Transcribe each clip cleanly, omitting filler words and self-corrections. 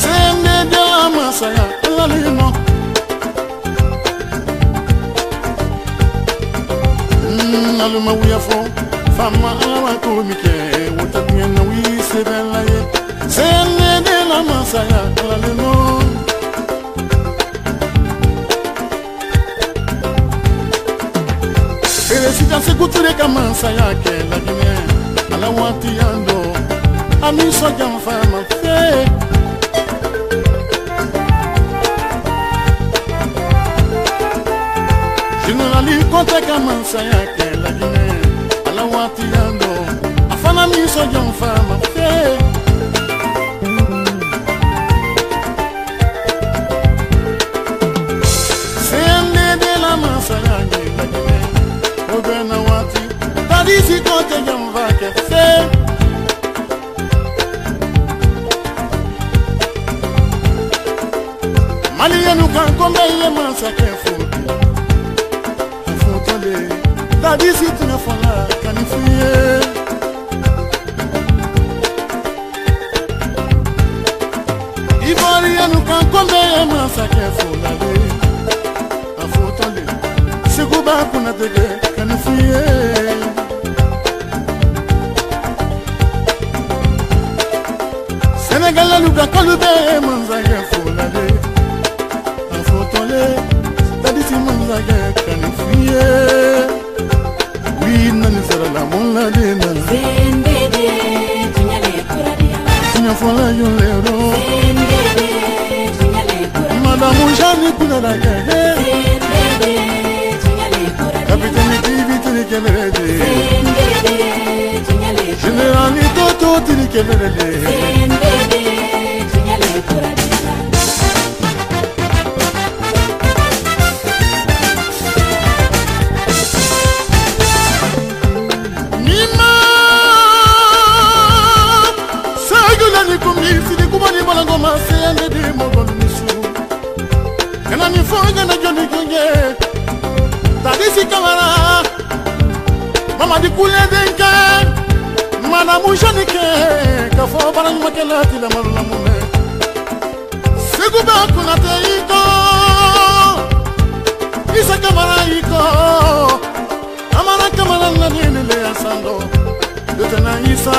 Sende de la masaya la lino. Aluma wiya fo fama ala ko mi ke wota na wi se bella ye. Sende de la masaya la lino. Presidente se kuture kama saya ke la Guinée. Ala wati ando ami so jam fama fe. Generali konta kama saya ke la Guinée. Ala wati ando afana mi so jam fama fe. Sende de la masaya ke la Guinée. Ogana wati tadisi konta jam va ke fe. Malianu kan kombe ye masake futi. Afotole tadisi tuna fola kanifiye. Ibarianu kan kombe ye masake fulale. Afotole seguba kuna tege kanifiye. Senegal luka kalube manzake fulale. Tadisi manzage kanifiye. Oui nani sera la mola de nana. Zendede tunyale kuradia. Tunya fola yolero. Zendede tunyale kuradia. Madame Jani kuna da gege. Zendede tunyale kuradia. Capitaine TV tini kemerede. Zendede tunyale kuradia. Generali Toto tini kemerede. Zendede tunyale kuradia. Tadisi kamara mama di kule denke mana mujani ke kafo barang makelati la marula mume segu ba kuna te iko isa kamara iko amara kamara na ni le asando dotana isa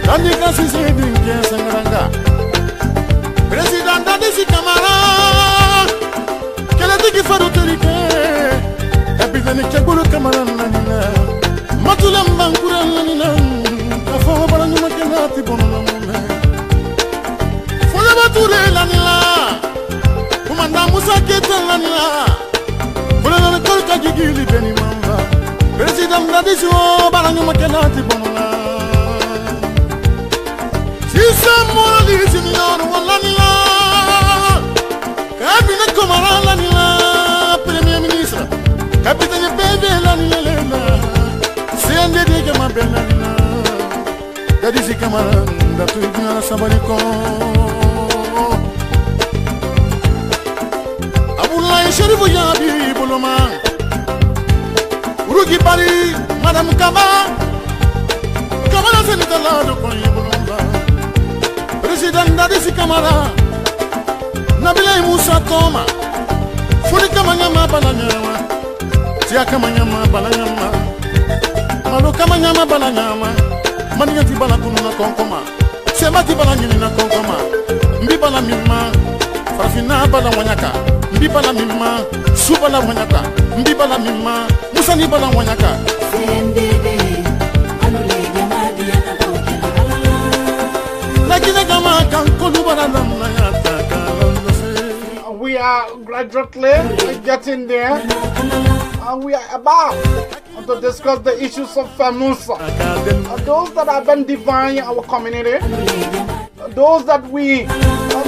tani kasi se dinke sangaranga president tadisi kamara kala tiki faru terike Kapitani chagulu kamara nanina matula mbangura nanina kafo barangu makelati bono mume fole batule lanila kumanda musa keta lanila fole na kolka gigili beni mamba president nadisi o barangu makelati bono la sisa moli senior walanila kabina kamara lanila premier ministre Capitaine bébé la nilena Sende de gama bella nina Dadisi kamara Datu igna sabariko Abulai sherifu yabi boloma Urugi bari Madame Kama Kamara senita la do koyi bolomba President Dadisi kamara Nabila Musa Toma Furi kamanyama balanyama Tia kamanyama balanyama Malo kamanyama balanyama Manigati bala kununa konkoma Semati bala nyina konkoma Mbi bala mima Farafina bala wanyaka Mbi bala mima Su bala wanyaka Mbi bala mima Musani bala wanyaka Zendede anule gamadi anabokela alala. Lakine gama kankolu bala namna yata We are gradually getting there. And we are about to discuss the issues of FEMUSA. Those that have been dividing our community, those that we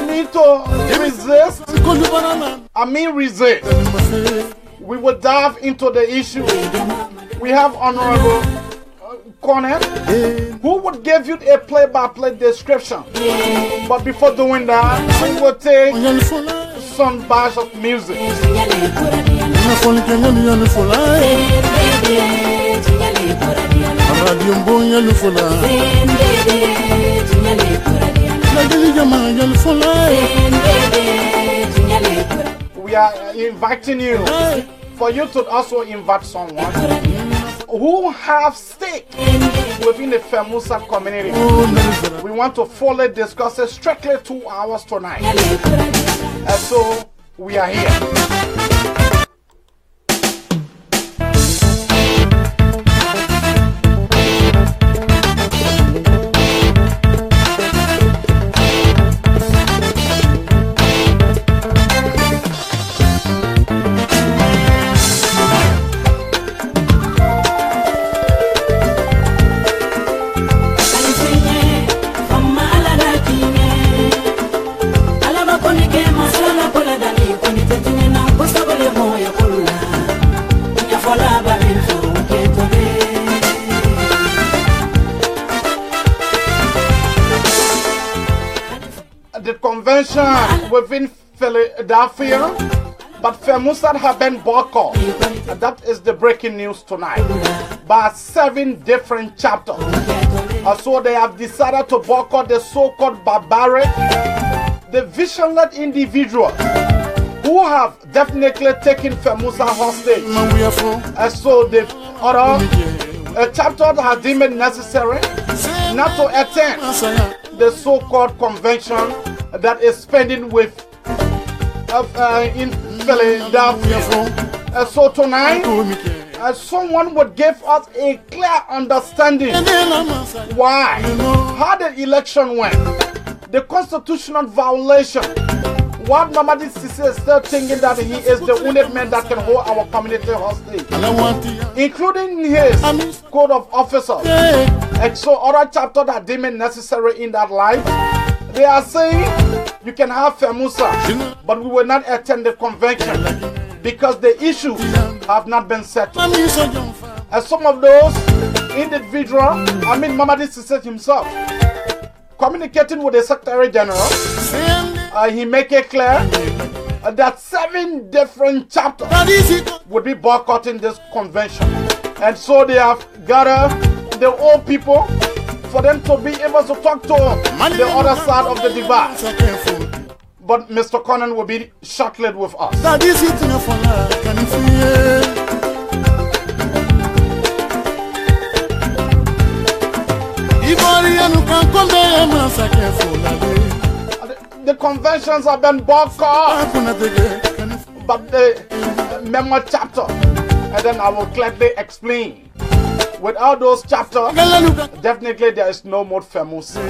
need to resist, resist. We will dive into the issue. We have Honorable Cornet, who would give you a play-by-play description. But before doing that, we will take some bars of music. We are inviting you for you to also invite someone who have stake within the FEMUSA community. We want to fully discuss it strictly 2 hours tonight. And so we are here. The convention within Philadelphia, but FEMUSA have been boycotted. That is the breaking news tonight. By 7 different chapters. So they have decided to boycott the so-called barbaric, the visionless individuals who have definitely taken FEMUSA hostage. And so the other chapter has deemed it necessary not to attend the so-called convention that is spending with in Philadelphia. So tonight, someone would give us a clear understanding why, how the election went, the constitutional violation. What Mamadi Sise is still thinking that he is the only man that can hold our community hostage, including his code of officers. And so other chapters that deem it necessary in that life, they are saying you can have FEMUSA, but we will not attend the convention because the issues have not been settled. And some of those individuals, Mamadi Sise himself, communicating with the Secretary General, he make it clear that 7 different chapters would be boycotting this convention. And so they have gathered the old people for them to be able to talk to the other side of the divide. But Mr. Conan will be shortly with us. The conventions have been boycotted, but the memo chapter, and then I will clearly explain. Without those chapters, definitely there is no more FEMUSA.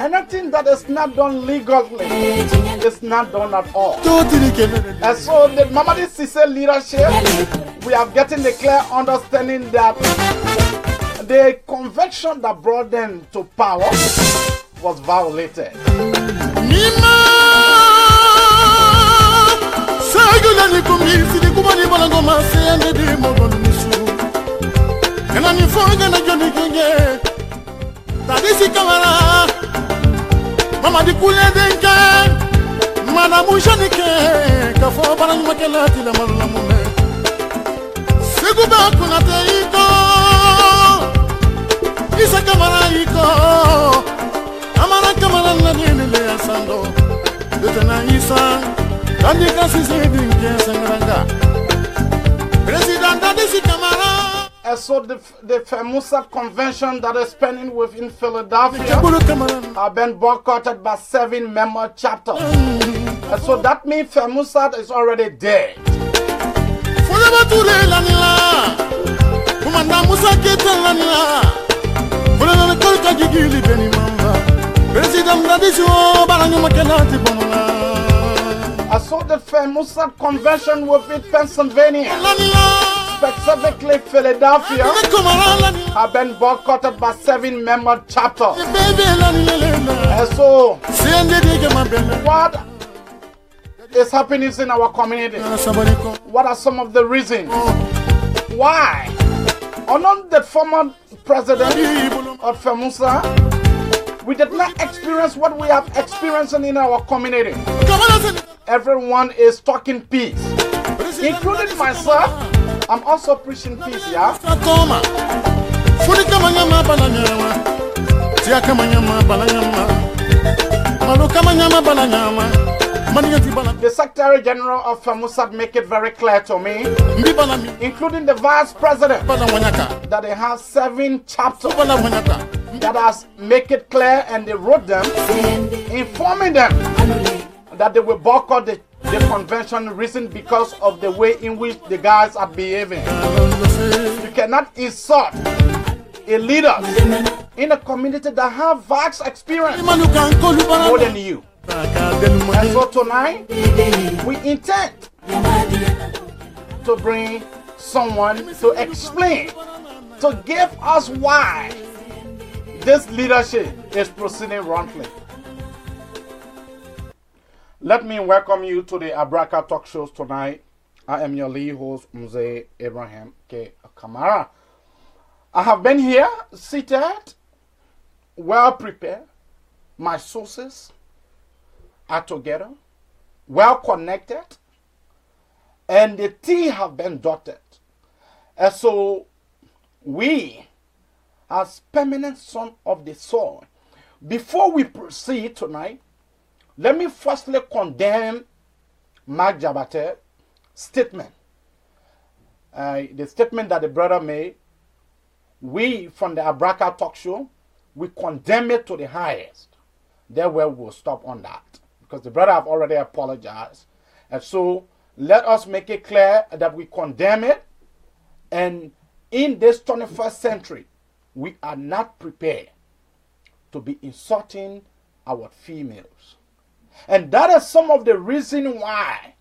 Anything that is not done legally is not done at all. And so the Mamadi Sise leadership, we are getting the clear understanding that the convention that brought them to power was violated. Mama di kule denke, mana mushanike, kafo barang makelati la marula mume. Seguba kunate iko, isa kamara iko, amara kamara la niele asando. Detena isa, tandi kasi sedinke sangranga. President Adesi Kamara. And so the FEMUSA convention that is pending within Philadelphia have been boycotted by 7 member chapters. And so that means FEMUSA is already dead. I saw the FEMUSA convention within Pennsylvania, specifically Philadelphia, have been boycotted by 7 member chapters. And so, what is happening in our community? What are some of the reasons why Unknown the former president of FEMUSA, we did not experience what we have experienced in our community. Everyone is talking peace, including myself. I'm also preaching peace, yeah? The Secretary General of FEMUSA make it very clear to me, including the Vice President, that they have 7 chapters that has make it clear, and they wrote them, informing them that they will boycott the convention reason because of the way in which the guys are behaving. You cannot insult a leader in a community that have vast experience more than you. And so tonight, we intend to bring someone to explain, to give us why this leadership is proceeding wrongly. Let me welcome you to the Abraka Talk Shows tonight. I am your lead host, Mzee Abraham K. Kamara. I have been here, seated, well prepared. My sources are together, well connected, and the T have been dotted. And so we, as permanent son of the soil, before we proceed tonight, let me firstly condemn Mark Jabate's statement. The statement that the brother made, we from the Abraka Talk Show, we condemn it to the highest. Therefore, we'll stop on that, because the brother have already apologized. And so let us make it clear that we condemn it. And in this 21st century, we are not prepared to be insulting our females. And that is some of the reason why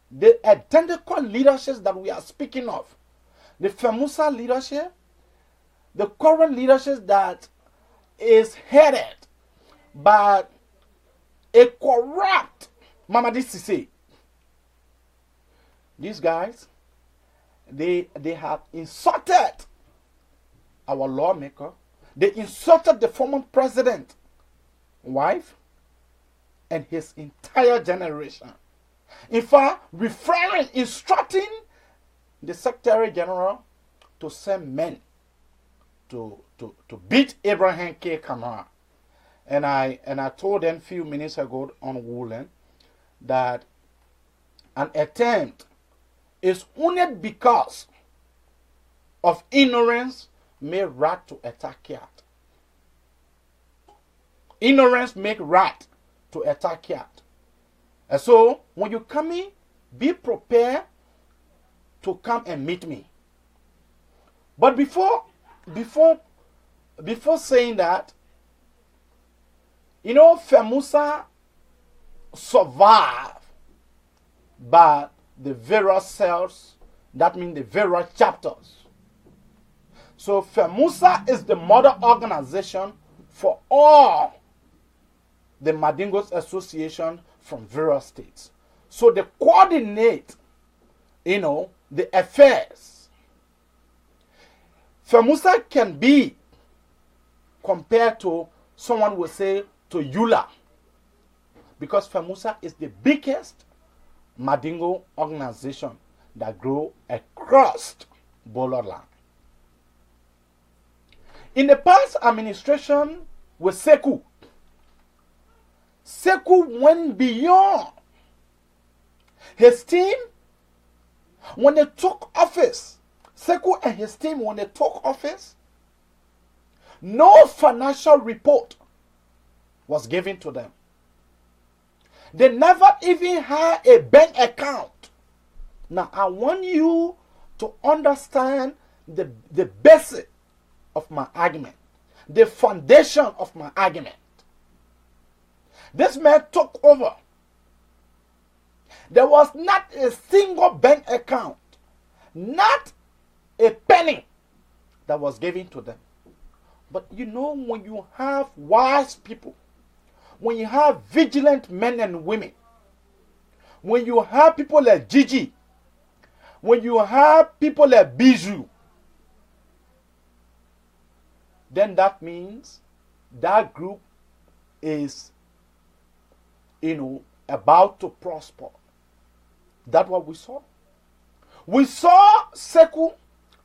the identical leaderships that we are speaking of, the FEMUSA leadership, the current leadership that is headed by a corrupt Mamadi Sise. These guys, they have insulted our lawmaker. They insulted the former president, wife, and his entire generation. In fact, instructing the Secretary General to send men to beat Abraham K. Kamara. And I told them a few minutes ago on Woolen that an attempt is only because of ignorance may rat to attack cat. Ignorance make rat to attack cat. And so when you come in, be prepared to come and meet me. But before saying that, you know, FEMUSA survive by the various cells, that means the various chapters. So FEMUSA is the mother organization for all the Madingos Association from various states. So they coordinate, you know, the affairs. FEMUSA can be compared to, someone will say, to EULA, because FEMUSA is the biggest Madingo organization that grow across borderland. In the past administration with Seku went beyond his team. When they took office, Seku and his team, when they took office, no financial report was given to them. They never even had a bank account. Now, I want you to understand the basic of my argument, the foundation of my argument. This man took over. There was not a single bank account, not a penny that was given to them. But you know, when you have wise people, when you have vigilant men and women, when you have people like Gigi, when you have people like Bijou, then that means that group is, about to prosper. That's what we saw. We saw Seku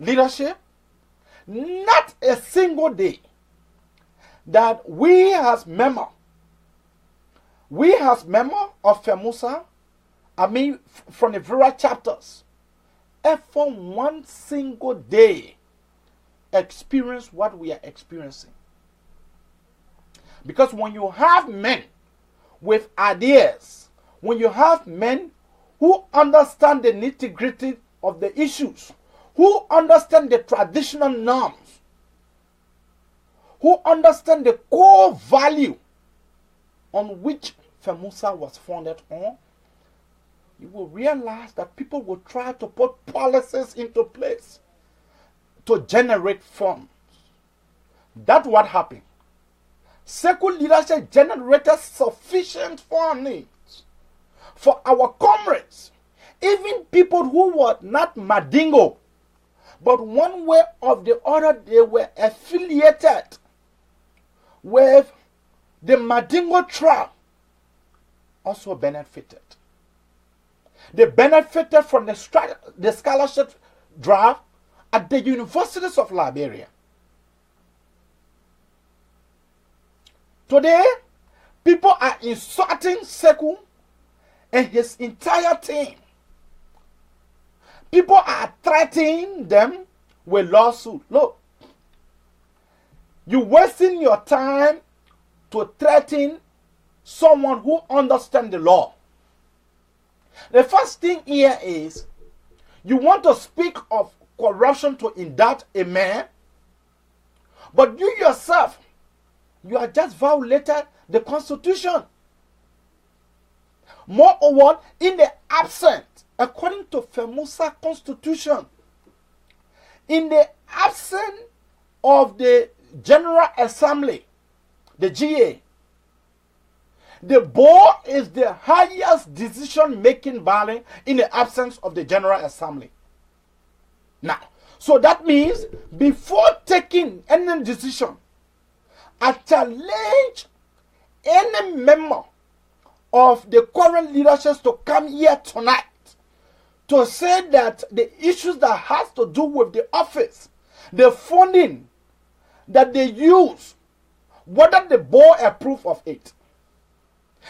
leadership, not a single day that we as member of FEMUSA, from the various chapters, for one single day experience what we are experiencing. Because when you have men with ideas, when you have men who understand the nitty-gritty of the issues, who understand the traditional norms, who understand the core value on which FEMUSA was founded on, you will realize that people will try to put policies into place to generate funds. That's what happened. Seku leadership generated sufficient funds for our comrades, even people who were not Madingo, but one way or the other they were affiliated with the Madingo tribe, also benefited. They benefited from the scholarship drive at the universities of Liberia. Today, people are insulting Seku and his entire team. People are threatening them with lawsuit. Look, you're wasting your time to threaten someone who understands the law. The first thing here is you want to speak of corruption to indict a man, but you yourself, you are just violated the Constitution. Moreover, in the absence, according to FEMUSA Constitution, in the absence of the General Assembly, the GA, the board is the highest decision-making body in the absence of the General Assembly. Now, so that means before taking any decision, I challenge any member of the current leadership to come here tonight to say that the issues that has to do with the office, the funding that they use, whether the board approve of it,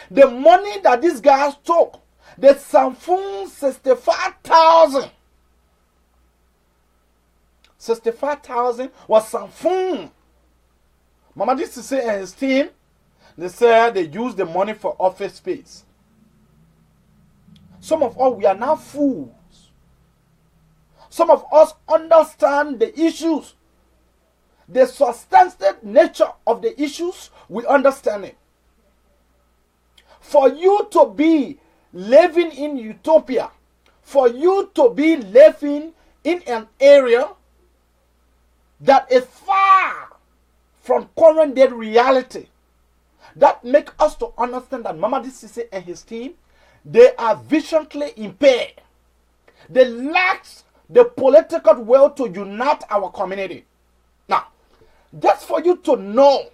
the money that these guys took, the Samfung 65,000. 65,000 was Samfung. Mama this to say and his team, they said they use the money for office space. Some of us, we are now fools. Some of us understand the issues. The substantive nature of the issues, we understand it. For you to be living in utopia, for you to be living in an area that is far from current day reality, that make us to understand that Mamadi Sise and his team, they are violently impaired. They lack the political will to unite our community. Now, just for you to know,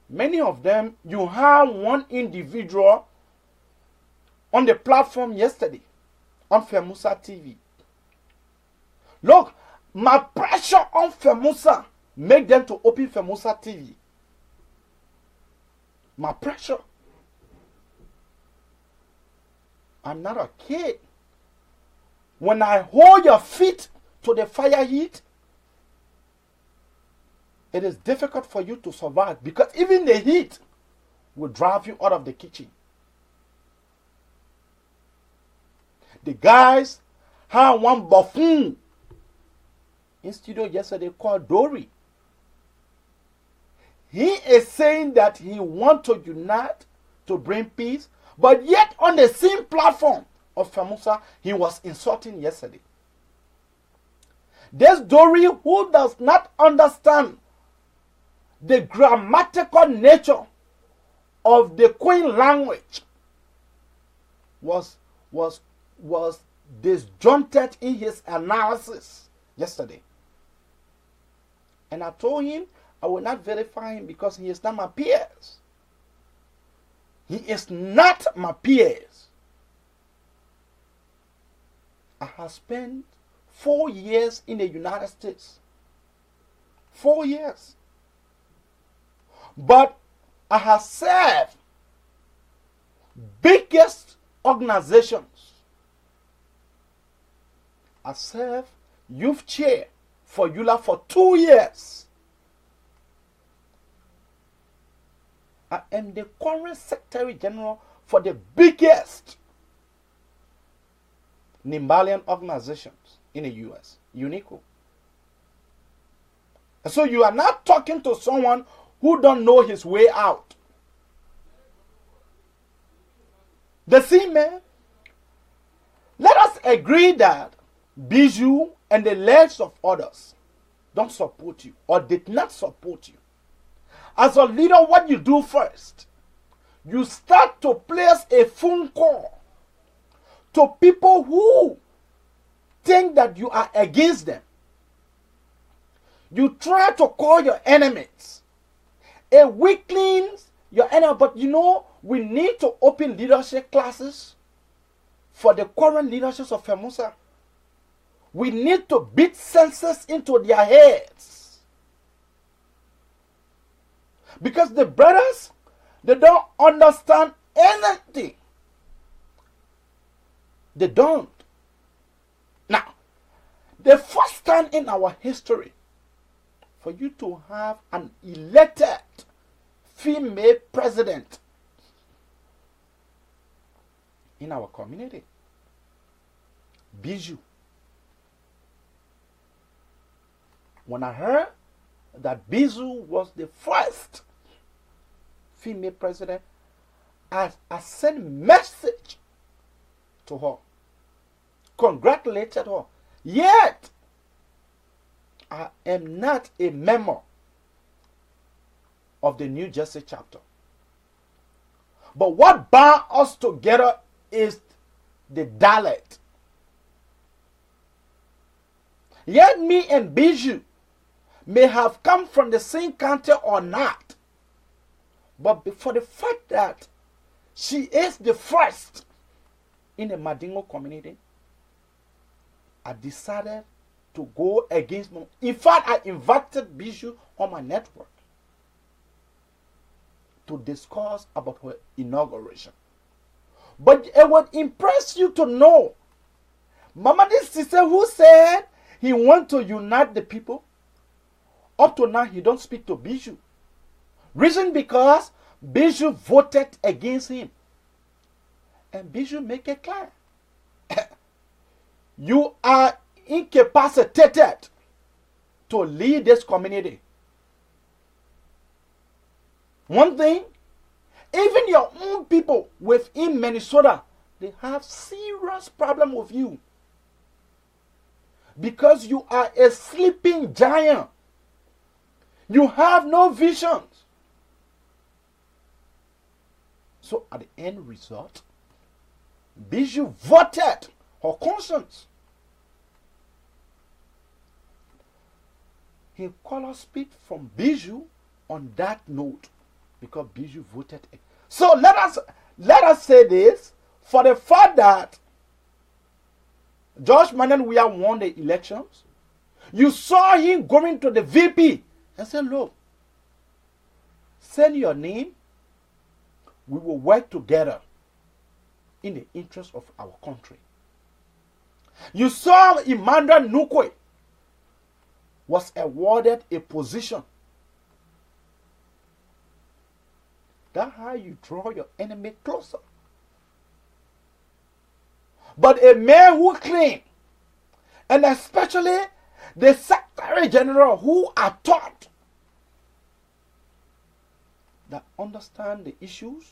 many of them, you have one individual on the platform yesterday on FEMUSA TV. Look, my pressure on FEMUSA make them to open FEMUSA TV. My pressure. I'm not a kid. When I hold your feet to the fire heat, it is difficult for you to survive because even the heat will drive you out of the kitchen. The guys had one buffoon in studio yesterday called Dory. He is saying that he wants to unite to bring peace, but yet on the same platform of FEMUSA, he was insulting yesterday. This Dory who does not understand the grammatical nature of the Queen language was disjointed in his analysis yesterday. And I told him I will not verify him because he is not my peers. He is not my peers. I have spent 4 years in the United States. 4 years. But I have served biggest organizations. I served youth chair for EULA for 2 years. I am the current Secretary General for the biggest Nimbalian organizations in the US, UNICO. So you are not talking to someone who don't know his way out. The see, man, let us agree that Bijou and the legs of others don't support you or did not support you. As a leader, what you do first, you start to place a phone call to people who think that you are against them. You try to call your enemies. A weaklings, your enemy. But you know, we need to open leadership classes for the current leadership of FEMUSA. We need to beat senses into their heads. Because the brothers, they don't understand anything. They don't. Now, the first time in our history for you to have an elected female president in our community, Bijou. When I heard that Bijou was the first female president, I sent message to her, congratulated her. Yet, I am not a member of the New Jersey chapter. But what bound us together is the dialect. Yet me and Bijou may have come from the same country or not. But for the fact that she is the first in the Madingo community, I decided to go against me. In fact, I invited Bijou on my network to discuss about her inauguration. But it would impress you to know, Mama, this sister who said he wants to unite the people, up to now he don't speak to Bijou. Reason because Bijou voted against him. And Bijou make it clear. You are incapacitated to lead this community. One thing, even your own people within Minnesota, they have serious problem with you. Because you are a sleeping giant. You have no visions. So at the end result, Bijou voted her conscience. He called us speak from Bijou on that note because Bijou voted. So let us say this, for the fact that Josh Manuel won the elections, you saw him going to the VP and said, look, send your name, we will work together in the interest of our country. You saw Emmanuel Nukwe was awarded a position. That's how you draw your enemy closer. But a man who claims, and especially the Secretary General who are taught that understand the issues,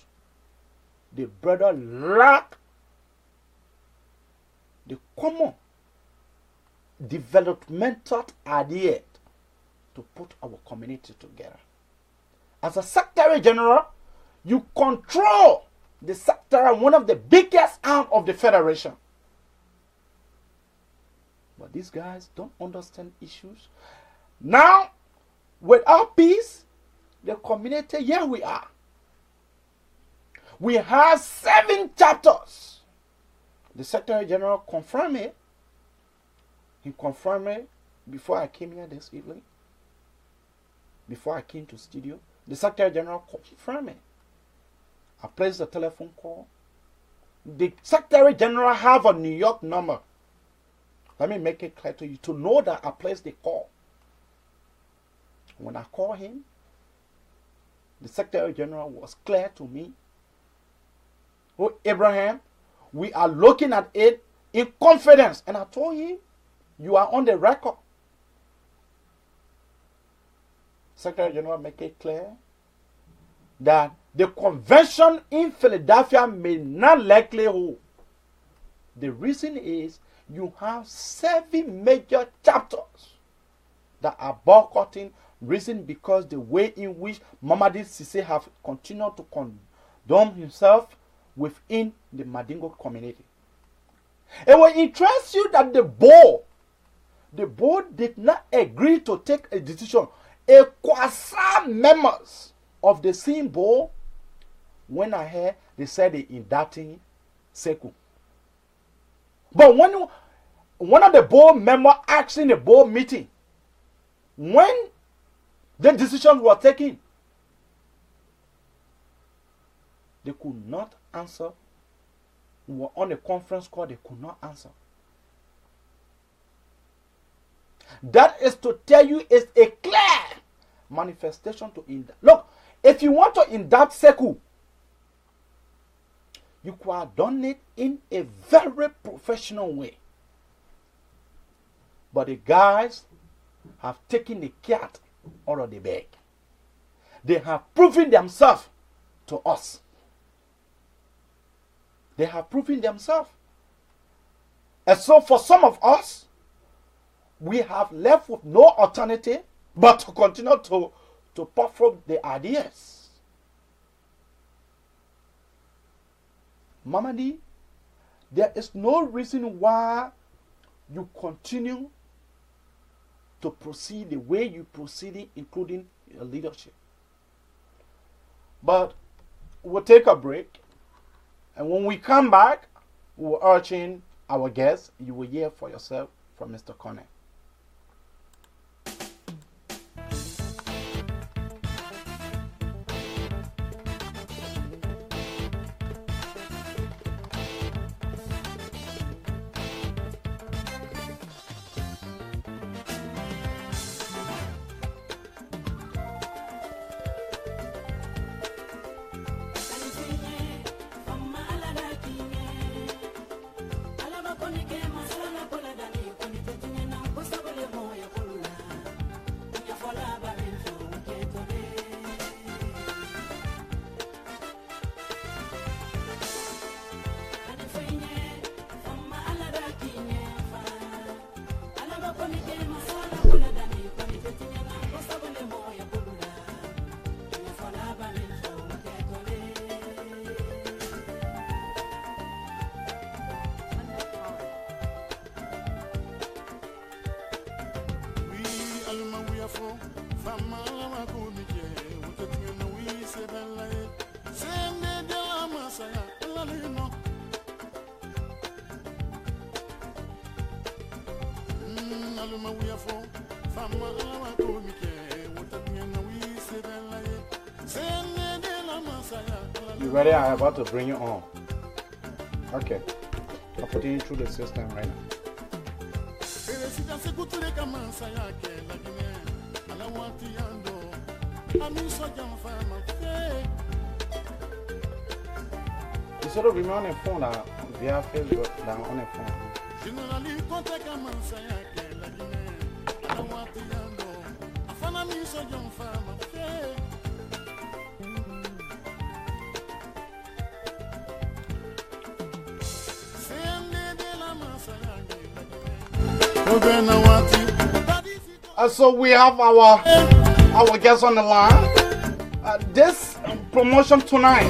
the brother lack the common developmental idea to put our community together. As a Secretary General, you control the sector, one of the biggest arm of the Federation. But these guys don't understand issues. Now, Without peace, the community, here we are. We have 7 chapters. The Secretary General confirmed it. He confirmed it before I came here this evening. Before I came to studio, the Secretary General confirmed it. I placed the telephone call. The Secretary General have a New York number. Let me make it clear to you to know that I placed the call. When I called him, the Secretary General was clear to me. Oh, Abraham, we are looking at it in confidence. And I told him, you are on the record. Secretary General make it clear that the convention in Philadelphia may not likely hold. The reason is you have 7 major chapters that are boycotting. Reason because the way in which Mamadi Cisse have continued to condone himself within the Mandingo community. It will interest you that the board did not agree to take a decision. A quasi members of the same board, when I heard they said they indicting Seku. But when one of the board members asked in the board meeting, when the decisions were taken, they could not answer. We were on a conference call, they could not answer. That is to tell you it's a clear manifestation to indict. Look, if you want to indict Seku, you could have done it in a very professional way. But the guys have taken the cat out of the bag. They have proven themselves to us. They have proven themselves. And so for some of us, we have left with no alternative but to continue to perform the ideas. Mamadi, there is no reason why you continue to proceed the way you proceeded, including your leadership. But we'll take a break, and when we come back, we'll urge in our guests. You will hear for yourself from Mr. Connor. You ready? I'm about to bring you on. Okay. I'm putting you through the system right now. You sort of remain on the phone now, via Facebook, down on the phone. So we have our guests on the line. This promotion tonight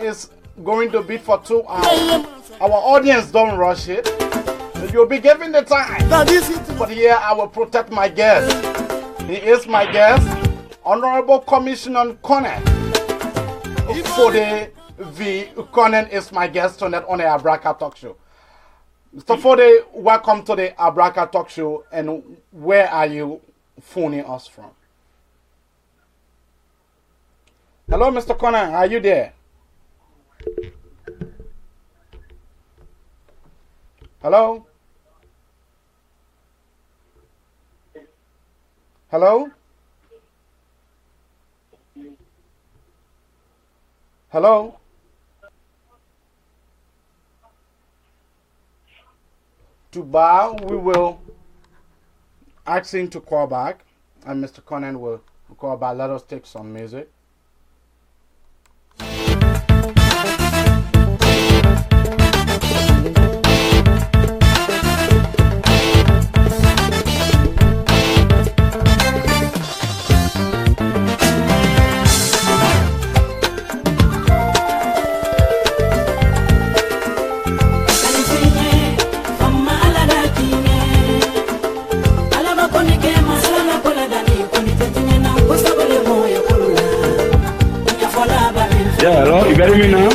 is going to be for 2 hours. Our audience don't rush it. You'll be given the time. But here I will protect my guests. He is my guest, Honorable Commissioner Conan. Fode V. Conan is my guest tonight on the Abraka Talk Show. Mr. Fode, welcome to the Abraka Talk Show, and where are you phoning us from? Hello, Mr. Conan, are you there? Hello? Hello? Hello? To bow, we will ask him to call back, and Mr. Conan will call back. Let us take some music. Yeah, hello, you getting me now?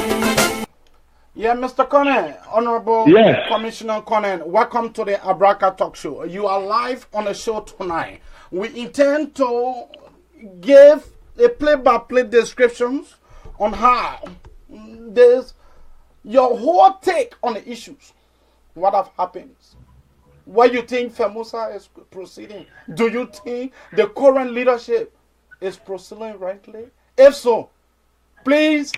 Yeah, Mr. Conan, Honorable Commissioner Conan, welcome to the Abraka Talk Show. You are live on the show tonight. We intend to give a play-by-play descriptions on how there's your whole take on the issues. What have happened? What you think FEMUSA is proceeding? Do you think the current leadership is proceeding rightly? If so, please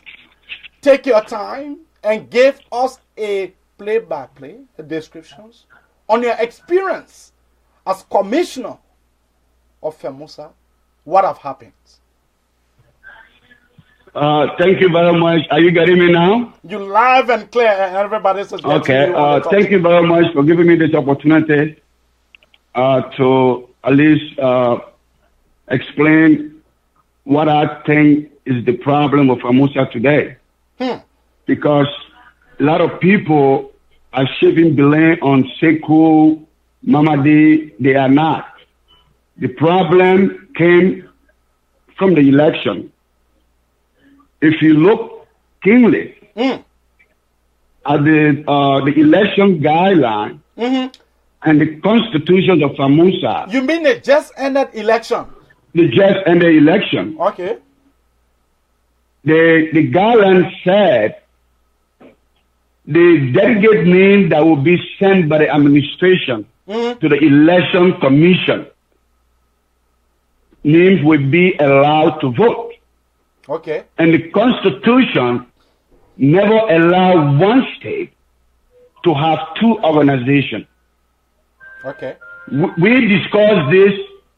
take your time and give us a play-by-play descriptions on your experience as commissioner of FEMUSA. What have happened? Thank you very much. Are you getting me now? You live and clear, and everybody says okay. Thank you very much for giving me this opportunity to at least explain what I think is the problem of FEMUSA today. Because a lot of people are shifting blame on Sekou, Mamadi. They are not. The problem came from the election. If you look keenly at the election guideline and the constitution of FEMUSA. You mean the just ended election? The just ended election. Okay. The guideline said the delegate name that will be sent by the administration to the election commission names will be allowed to vote. Okay. And the Constitution never allowed one state to have two organizations. Okay. We discussed this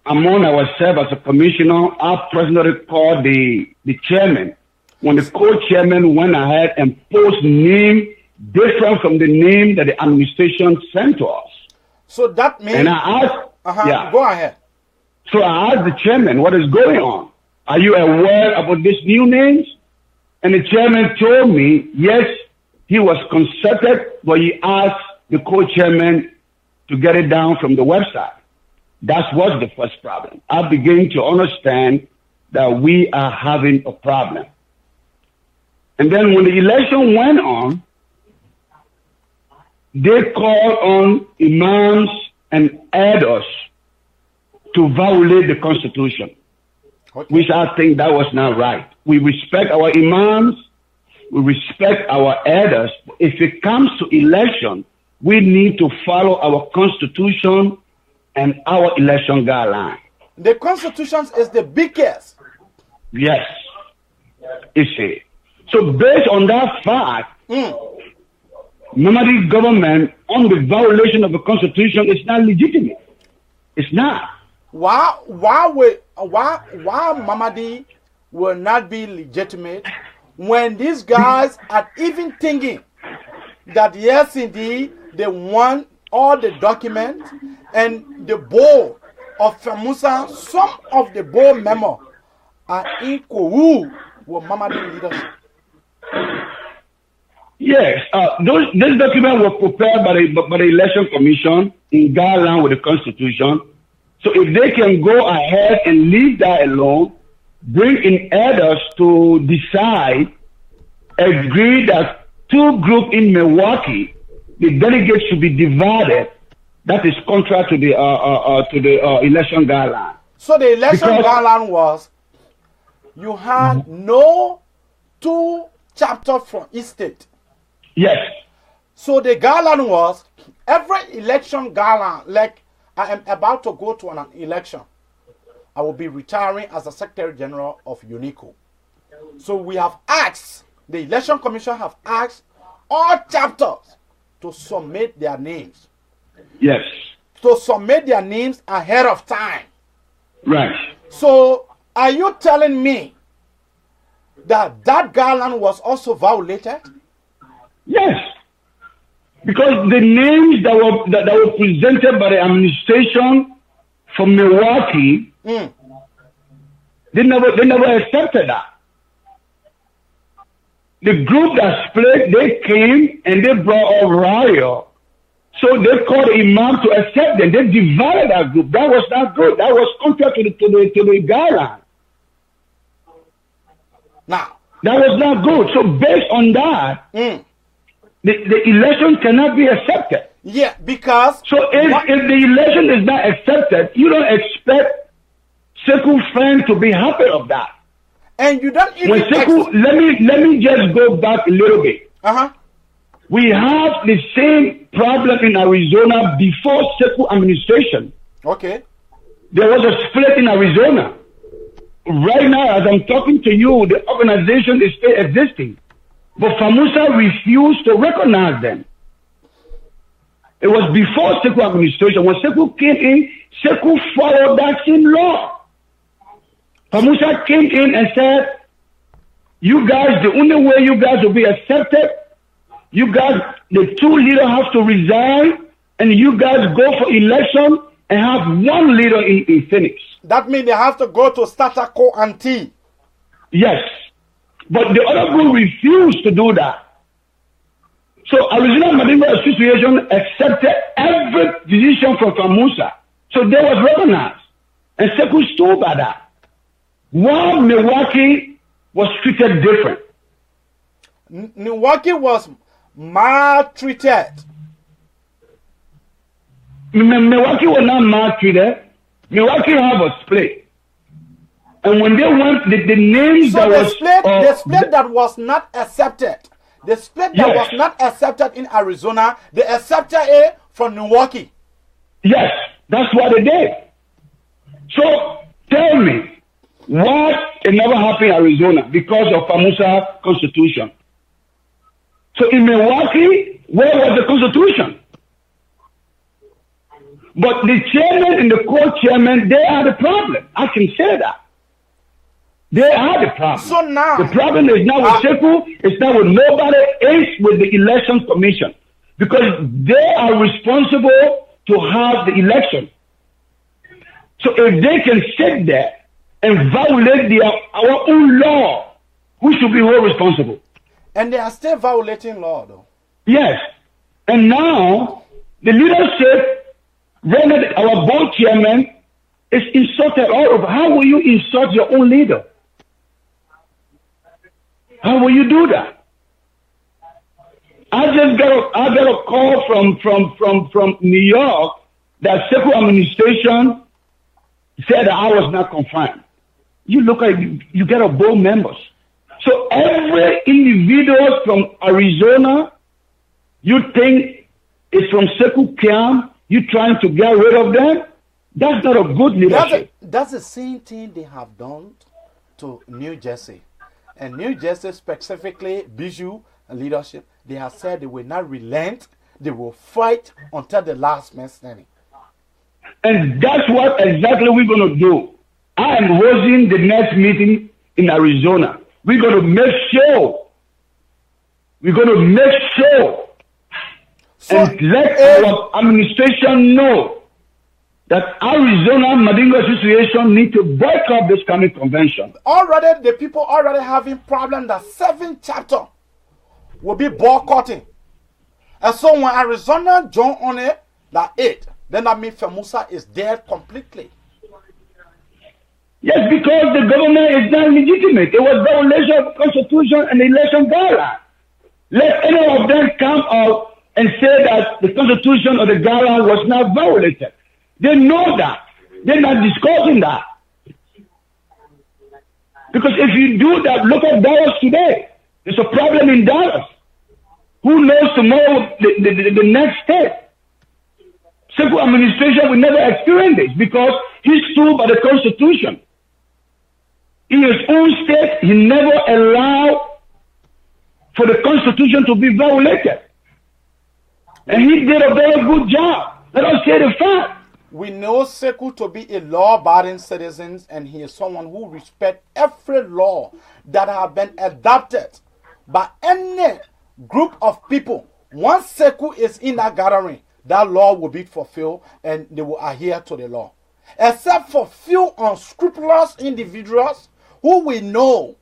among ourselves as a commissioner. I personally called the chairman when the co-chairman went ahead and posed name different from the name that the administration sent to us. So that means... And I asked... Go ahead. So I asked the chairman, what is going on? Are you aware about these new names? And the chairman told me, yes, he was consulted, but he asked the co-chairman to get it down from the website. That was the first problem. I began to understand that we are having a problem. And then when the election went on, they called on imams and elders to violate the Constitution. Okay. Which I think that was not right. We respect our imams, we respect our elders. If it comes to election, we need to follow our constitution and our election guideline. The constitution is the biggest. Yes, it's it. So based on that fact, Mamadi government on the violation of the constitution is not legitimate. It's not. Why Mamadi will not be legitimate when these guys are even thinking that yes indeed they want all the documents and the board of FEMUSA, some of the board members are in cahoots with Mamadi leadership. Yes, this document was prepared by the Election Commission in guideline with the Constitution. So if they can go ahead and leave that alone, bring in others to decide, agree that two groups in Milwaukee, the delegates should be divided. That is contrary to the election guideline. So the election guideline was you had no two chapters from each state. Yes. So the guideline was every election guideline, like I am about to go to an election, I will be retiring as the Secretary General of UNICO. So we have asked, the Election Commission have asked all chapters to submit their names. Yes. To submit their names ahead of time. Right. So are you telling me that that guideline was also violated? Yes. Because the names that were presented by the administration from Milwaukee, they never accepted that. The group that split, they came and they brought up riot. So they called the imam to accept them. They divided that group. That was not good. That was contrary to the guideline. Now, that was not good. So based on that, the election cannot be accepted. Yeah, because so if the election is not accepted, you don't expect Sekou friends to be happy of that. And you don't even when Sekou, let me just go back a little bit. We have the same problem in Arizona before Sekou administration. Okay. There was a split in Arizona. Right now, as I'm talking to you, the organization is still existing. But FAMUSA refused to recognize them. It was before Sekou administration. When Sekou came in, Sekou followed that same law. FAMUSA came in and said, you guys, the only way you guys will be accepted, you guys, the two leaders have to resign, and you guys go for election and have one leader in Phoenix. That means they have to go to status quo ante. Yes. But the other group refused to do that. So Arizona Medical Association accepted every decision from FAMUSA. So they was recognized. And Sekou stood by that. While Milwaukee was treated different. Milwaukee was maltreated. Milwaukee was not maltreated. Milwaukee have a split. And when they went, the names so that the was... split that was not accepted. The split that was not accepted in Arizona, they accepted it from Milwaukee. Yes, that's what they did. So tell me, why it never happened in Arizona? Because of FAMUSA Constitution. So in Milwaukee, where was the Constitution? But the chairman and the co-chairman, they are the problem. I can say that. They are the problem. So now, the problem is not with Sekou, it's not with nobody, it's with the election commission. Because they are responsible to have the election. So if they can sit there and violate our own law, who should be held responsible? And they are still violating law, though. Yes. And now, the leadership, our board chairman, is insulted all over. How will you insult your own leader? How will you do that? I got a call from New York that Sekou administration said that I was not confirmed. You look at you get a board members. So every individual from Arizona, you think is from Sekou camp, you trying to get rid of them? That's not a good leadership. That's the same thing they have done to New Jersey. And New Jersey, specifically Bijou leadership, they have said they will not relent. They will fight until the last man standing. And that's what exactly we're going to do. I am hosting the next meeting in Arizona. We're going to make sure. So and let our administration know that Arizona Madingo Association need to boycott this coming convention. Already, the people already having problem that 7 chapter will be boycotting. And so when Arizona join on it, that 8. then that means FEMUSA is dead completely. Yes, because the government is not legitimate. It was violation of the Constitution and the election guidelines. Let any of them come out and say that the Constitution or the guideline was not violated. They know that. They're not discussing that. Because if you do that, look at Dallas today. There's a problem in Dallas. Who knows tomorrow the next step? Civil administration will never experience this because he stood by the Constitution. In his own state, he never allowed for the Constitution to be violated. And he did a very good job. Let us say the fact. We know Seku to be a law-abiding citizen, and he is someone who respects every law that have been adopted by any group of people. Once Seku is in that gathering, that law will be fulfilled and they will adhere to the law. Except for few unscrupulous individuals who we know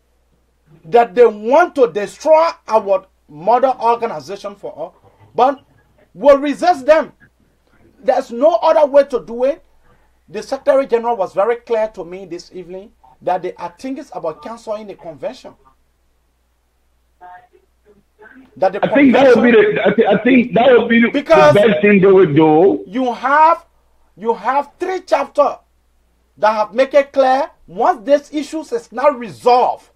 that they want to destroy our mother organization for us, but will resist them. There's no other way to do it. The Secretary General was very clear to me this evening that they are thinking about canceling the convention. I think that would be the best thing they would do. You have 3 chapters that have made it clear once this issue is not resolved,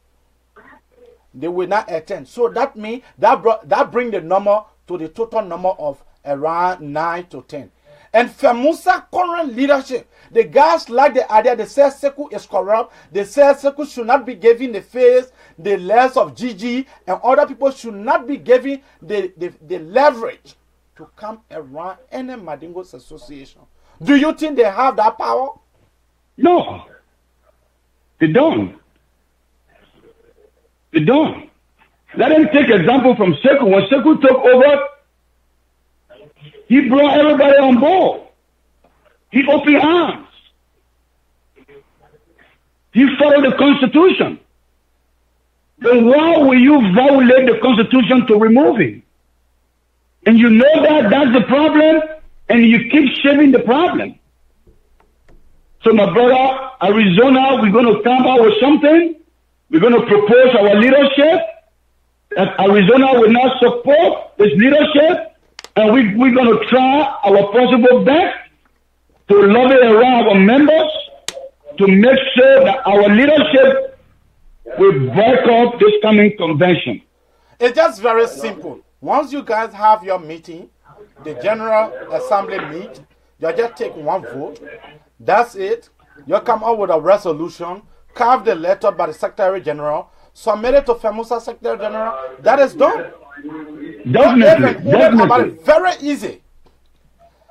they will not attend. So that means that bring the number to the total number of around 9 to 10. And FEMUSA current leadership, the guys like the idea, they say Seku is corrupt, they say Seku should not be given the face, the less of Gigi, and other people should not be given the leverage to come around any Madingos association. Do you think they have that power? No. They don't. They don't. Let them take example from Seku. When Seku took over, he brought everybody on board. He opened arms. He followed the Constitution. Then why will you violate the Constitution to remove him? And you know that that's the problem, and you keep shaving the problem. So my brother, Arizona, we're going to come out with something. We're going to propose our leadership. That Arizona will not support this leadership. And we're going to try our possible best to lobby around our members to make sure that our leadership will boycott this coming convention. It's just very simple. Once you guys have your meeting, the General Assembly meet, you just take one vote. That's it. You come up with a resolution, carve the letter by the Secretary General, submit it to FEMUSA Secretary General. That is done. Definitely. Very easy.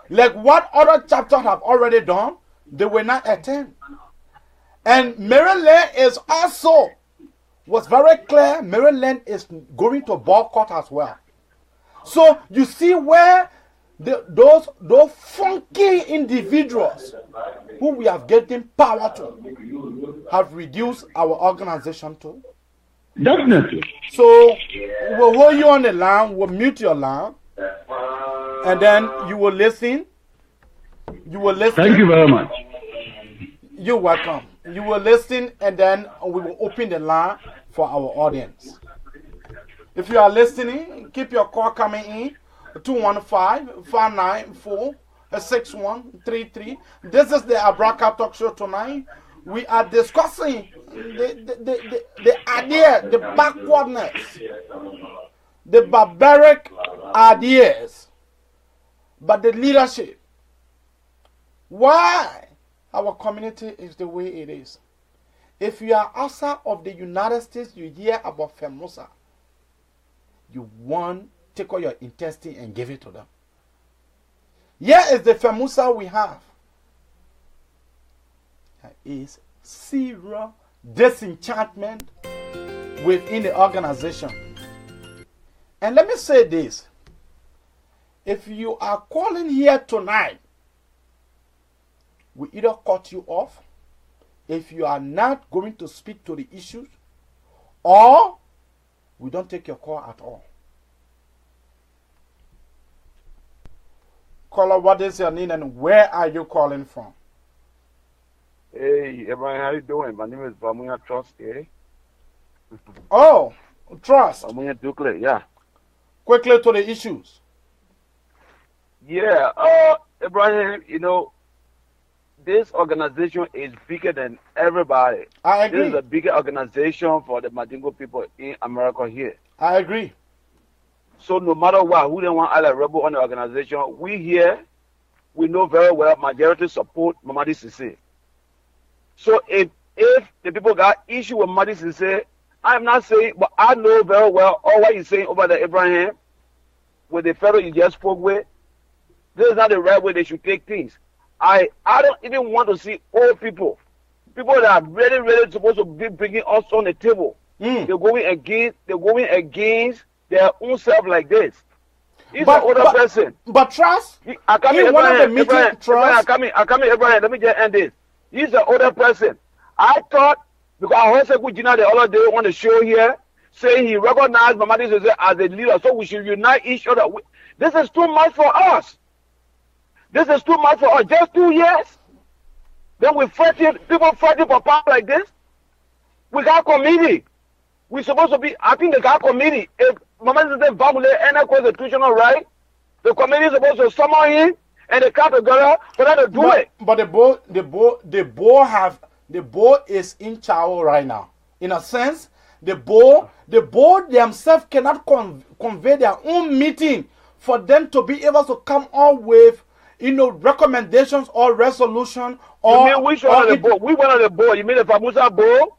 Like what other chapters have already done, they will not attend. And Maryland is also was very clear. Maryland is going to boycott as well. So you see where those funky individuals who we have given power to have reduced our organization to. Definitely. So we'll hold you on the line, we'll mute your line, and then you will listen. You will listen. Thank you very much. You're welcome. You will listen, and then we will open the line for our audience. If you are listening, keep your call coming in. 215-594-6133. This is the Abraka Talk Show tonight. We are discussing the idea, the backwardness, the barbaric ideas, but the leadership. Why our community is the way it is. If you are outside of the United States, you hear about FEMUSA. You want to take all your intestine and give it to them. Here is the FEMUSA we have. There is zero disenchantment within the organization. And let me say this. If you are calling here tonight, we either cut you off if you are not going to speak to the issues, or we don't take your call at all. Caller, what is your name and where are you calling from? Hey, Abraham, how you doing? My name is Bamuya Trust, eh? Oh, Trust. Bamuya Dukle, yeah. Quickly to the issues. Yeah, Abraham, you know, this organization is bigger than everybody. I agree. This is a bigger organization for the Madingo people in America here. I agree. So no matter what, who they want other rebel on the organization, we here, we know very well majority support Mamadi Sise. So if the people got issue with Mamadi Sise, I'm not saying, but I know very well all what you're saying over the Abraham, with the fellow you just spoke with, this is not the right way they should take things. I don't even want to see old people that are really supposed to be bringing us on the table. They're going against their own self like this. He's an older person. But Trust, I come in one of the meetings, I come in, Abraham, let me just end this. He's an older person. I thought, because I heard Seku Gina the other day on the show here, saying he recognized Mamadi Sise as a leader, so we should unite each other. This is too much for us. This is too much for us. Just 2 years. Then we fighting, people fighting for power like this. We got committee. We're supposed to be, I think the got committee. If Mamadi Sise violate any constitutional right, the committee is supposed to summon him and they come together for them to do it. But the board is in Chao right now. In a sense, the board themselves cannot convey their own meeting for them to be able to come up with, recommendations or resolution. Or, you mean which one of the board? Which one of the board? You mean the Famusa board?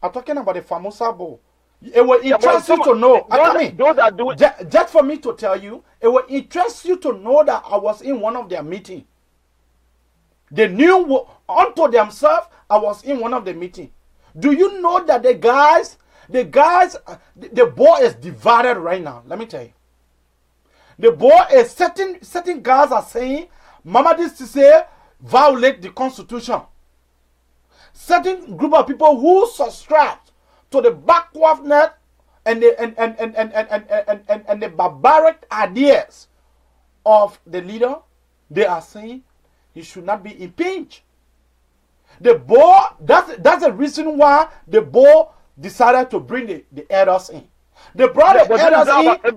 I'm talking about the Famusa board. It will interest you to know. Those are doing just for me to tell you, it will interest you to know that I was in one of their meetings. They knew unto themselves I was in one of the meetings. Do you know that the board is divided right now? Let me tell you. The board is certain guys are saying Mamadi Sise violate the constitution. Certain group of people who subscribe to the backwardness and the barbaric ideas of the leader, they are saying he should not be impeached. The board, that's the reason why the board decided to bring the elders in. They brought the elders in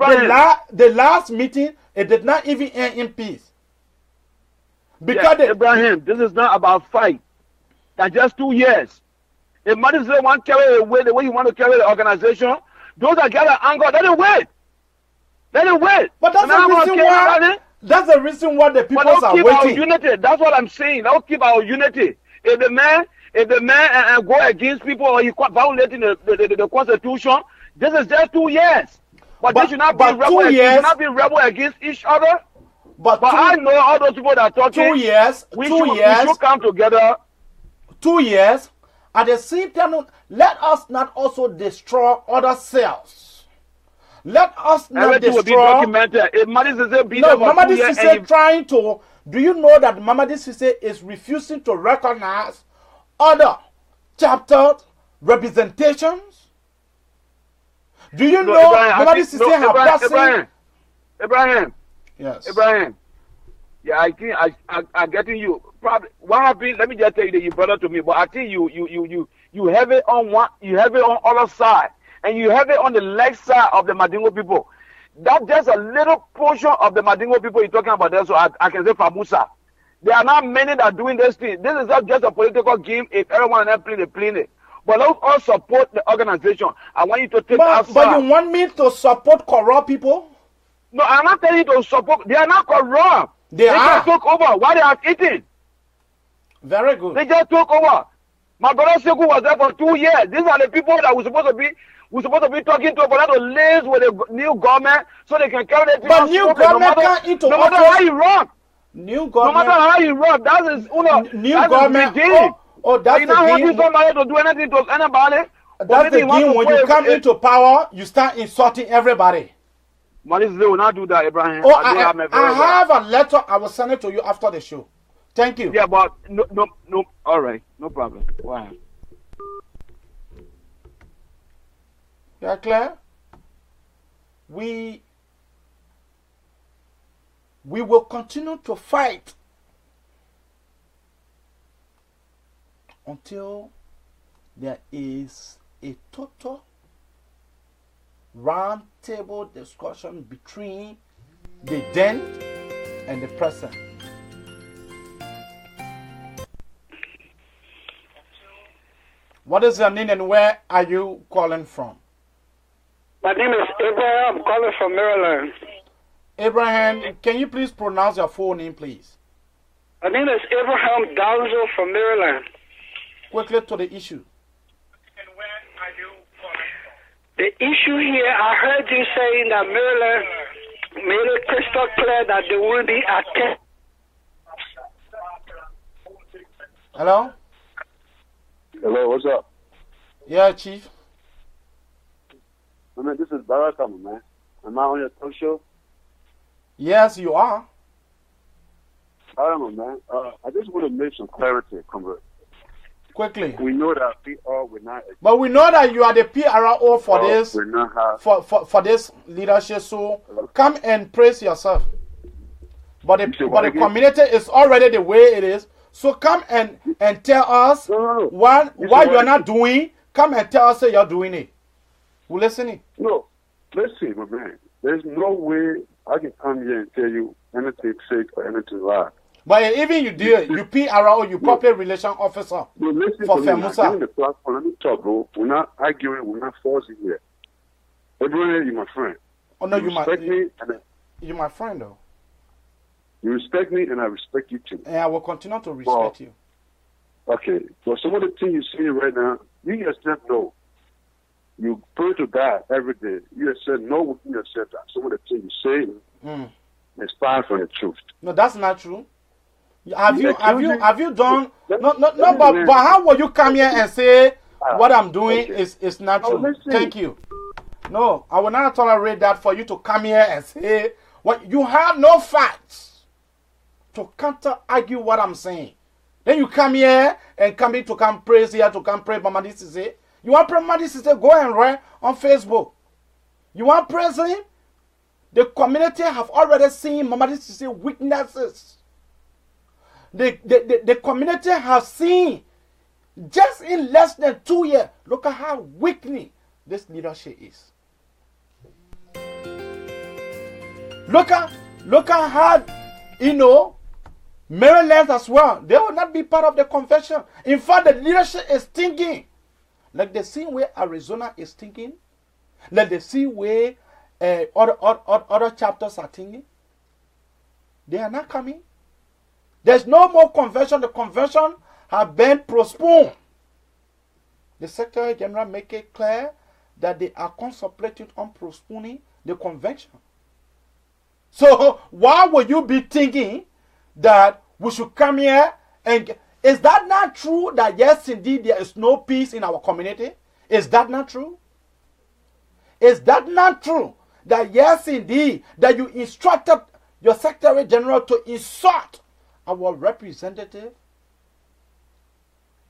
the last meeting. It did not even end in peace. Because Abraham, this is not about fight. That's just 2 years. If Mamadi Sise want to carry it away the way you want to carry the organization, those that gather anger, let it wait. Let it wait. But that's the reason why. That's the reason why the people are keep waiting. Our unity. That's what I'm saying. Don't keep our unity. If the man go against people or he violating the constitution, this is just 2 years. But they should not be rebel against each other. But I know all those people that are talking. 2 years. We should come together. 2 years. At the same time, let us not also destroy other cells. Let us not destroy. If Mamadi Sise trying to. Do you know that Mamadi Sise is refusing to recognize other chapter representations? Do you know Mamadi Sise have passed? Abraham. Yes. Abraham. Yeah, I think I getting you. Probably what happened. Let me just tell you that you brought it to me, but I think you have it on one, you have it on other side, and you have it on the left side of the Madingo people. That's just a little portion of the Madingo people you're talking about there. So I can say Famusa. There are not many that are doing this thing. This is not just a political game. If everyone else play, they play it. But let's all support the organization. I want you to take outside. But you want me to support corrupt people? No, I'm not telling you to support. They are not corrupt. They just took over. Why they have eaten? Very good. They just took over. My brother Seku was there for 2 years. These are the people that we're supposed to be talking to for that to live with the new government so they can carry the But new government can't into no matter how you run. New government. No matter how you run, that is new government. That's you not wanting somebody to do anything to anybody. That's the game. When you come into power, you start insulting everybody. Mamadi Sise will not do that, Abraham. I have a letter. I will send it to you after the show. Thank you. Yeah, but no. All right, no problem. Wow. Yeah, Claire. We We will continue to fight until there is a total round table discussion between the then and the present. What is your name and where are you calling from? My name is Abraham. I'm calling from Maryland. Abraham, can you please pronounce your full name, please? My name is Abraham Dalzo from Maryland. Quickly to the issue. And where are you calling from? The issue here, I heard you saying that Maryland made it crystal clear that there will be a test. Hello? Hello, what's up? Yeah, Chief. I mean, this is Baraka, man. Am I on your talk show? Yes, you are. I don't know, man. I just want to make some clarity, Convert. Quickly. We know that PR will not. But we know that you are the PRO for this will not have, for this leadership. So come and praise yourself. But the community is already the way it is. So come and tell us why you are not doing. Come and tell us that you're doing it. We're listening. No, listen, my man. There's no way I can come here and tell you anything fake or anything lie. But even you do it, you PRO, you public relation officer for FEMUSA. Give me the platform. Let me talk, bro. We're not arguing. We're not forcing here. Everyone, you're my friend. Oh no, you're my friend though. You respect me, and I respect you too. And I will continue to respect you. Okay. So some of the things you're saying right now, you yourself know. You pray to God every day. You yourself know within yourself that some of the things you say is far from the truth. No, that's not true. Have you done but how will you come here and say what I'm doing is not true? Thank you. No, I will not tolerate that for you to come here and say what you have no facts to counter argue what I'm saying. Then you come here and come here to come praise here to come pray Mama this is it. You want pray Mama this is it, go and write on Facebook. You want praise him? The community have already seen Mama this is it weaknesses. The community has seen just in less than 2 years. Look at how weakly this leadership is. Look at how, Maryland as well. They will not be part of the convention. In fact, the leadership is thinking like the same way Arizona is thinking, like the same way other chapters are thinking. They are not coming. There's no more convention. The convention has been postponed. The Secretary General make it clear that they are contemplating on postponing the convention. So why would you be thinking that we should come here and is that not true that yes indeed there is no peace in our community? Is that not true? Is that not true that yes indeed that you instructed your Secretary General to insult our representative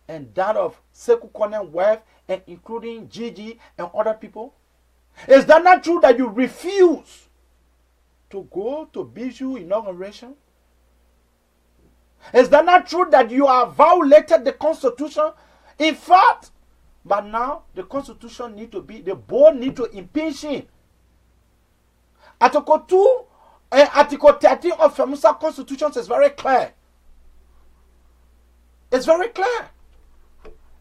and that of Seku Kone West and including Gigi and other people? Is that not true that you refuse to go to Bijou inauguration? Is that not true that you have violated the Constitution? In fact, but now the Constitution need to be, the board need to impeach him. Article 2 and Article 13 of FEMUSA Constitution is very clear. It's very clear.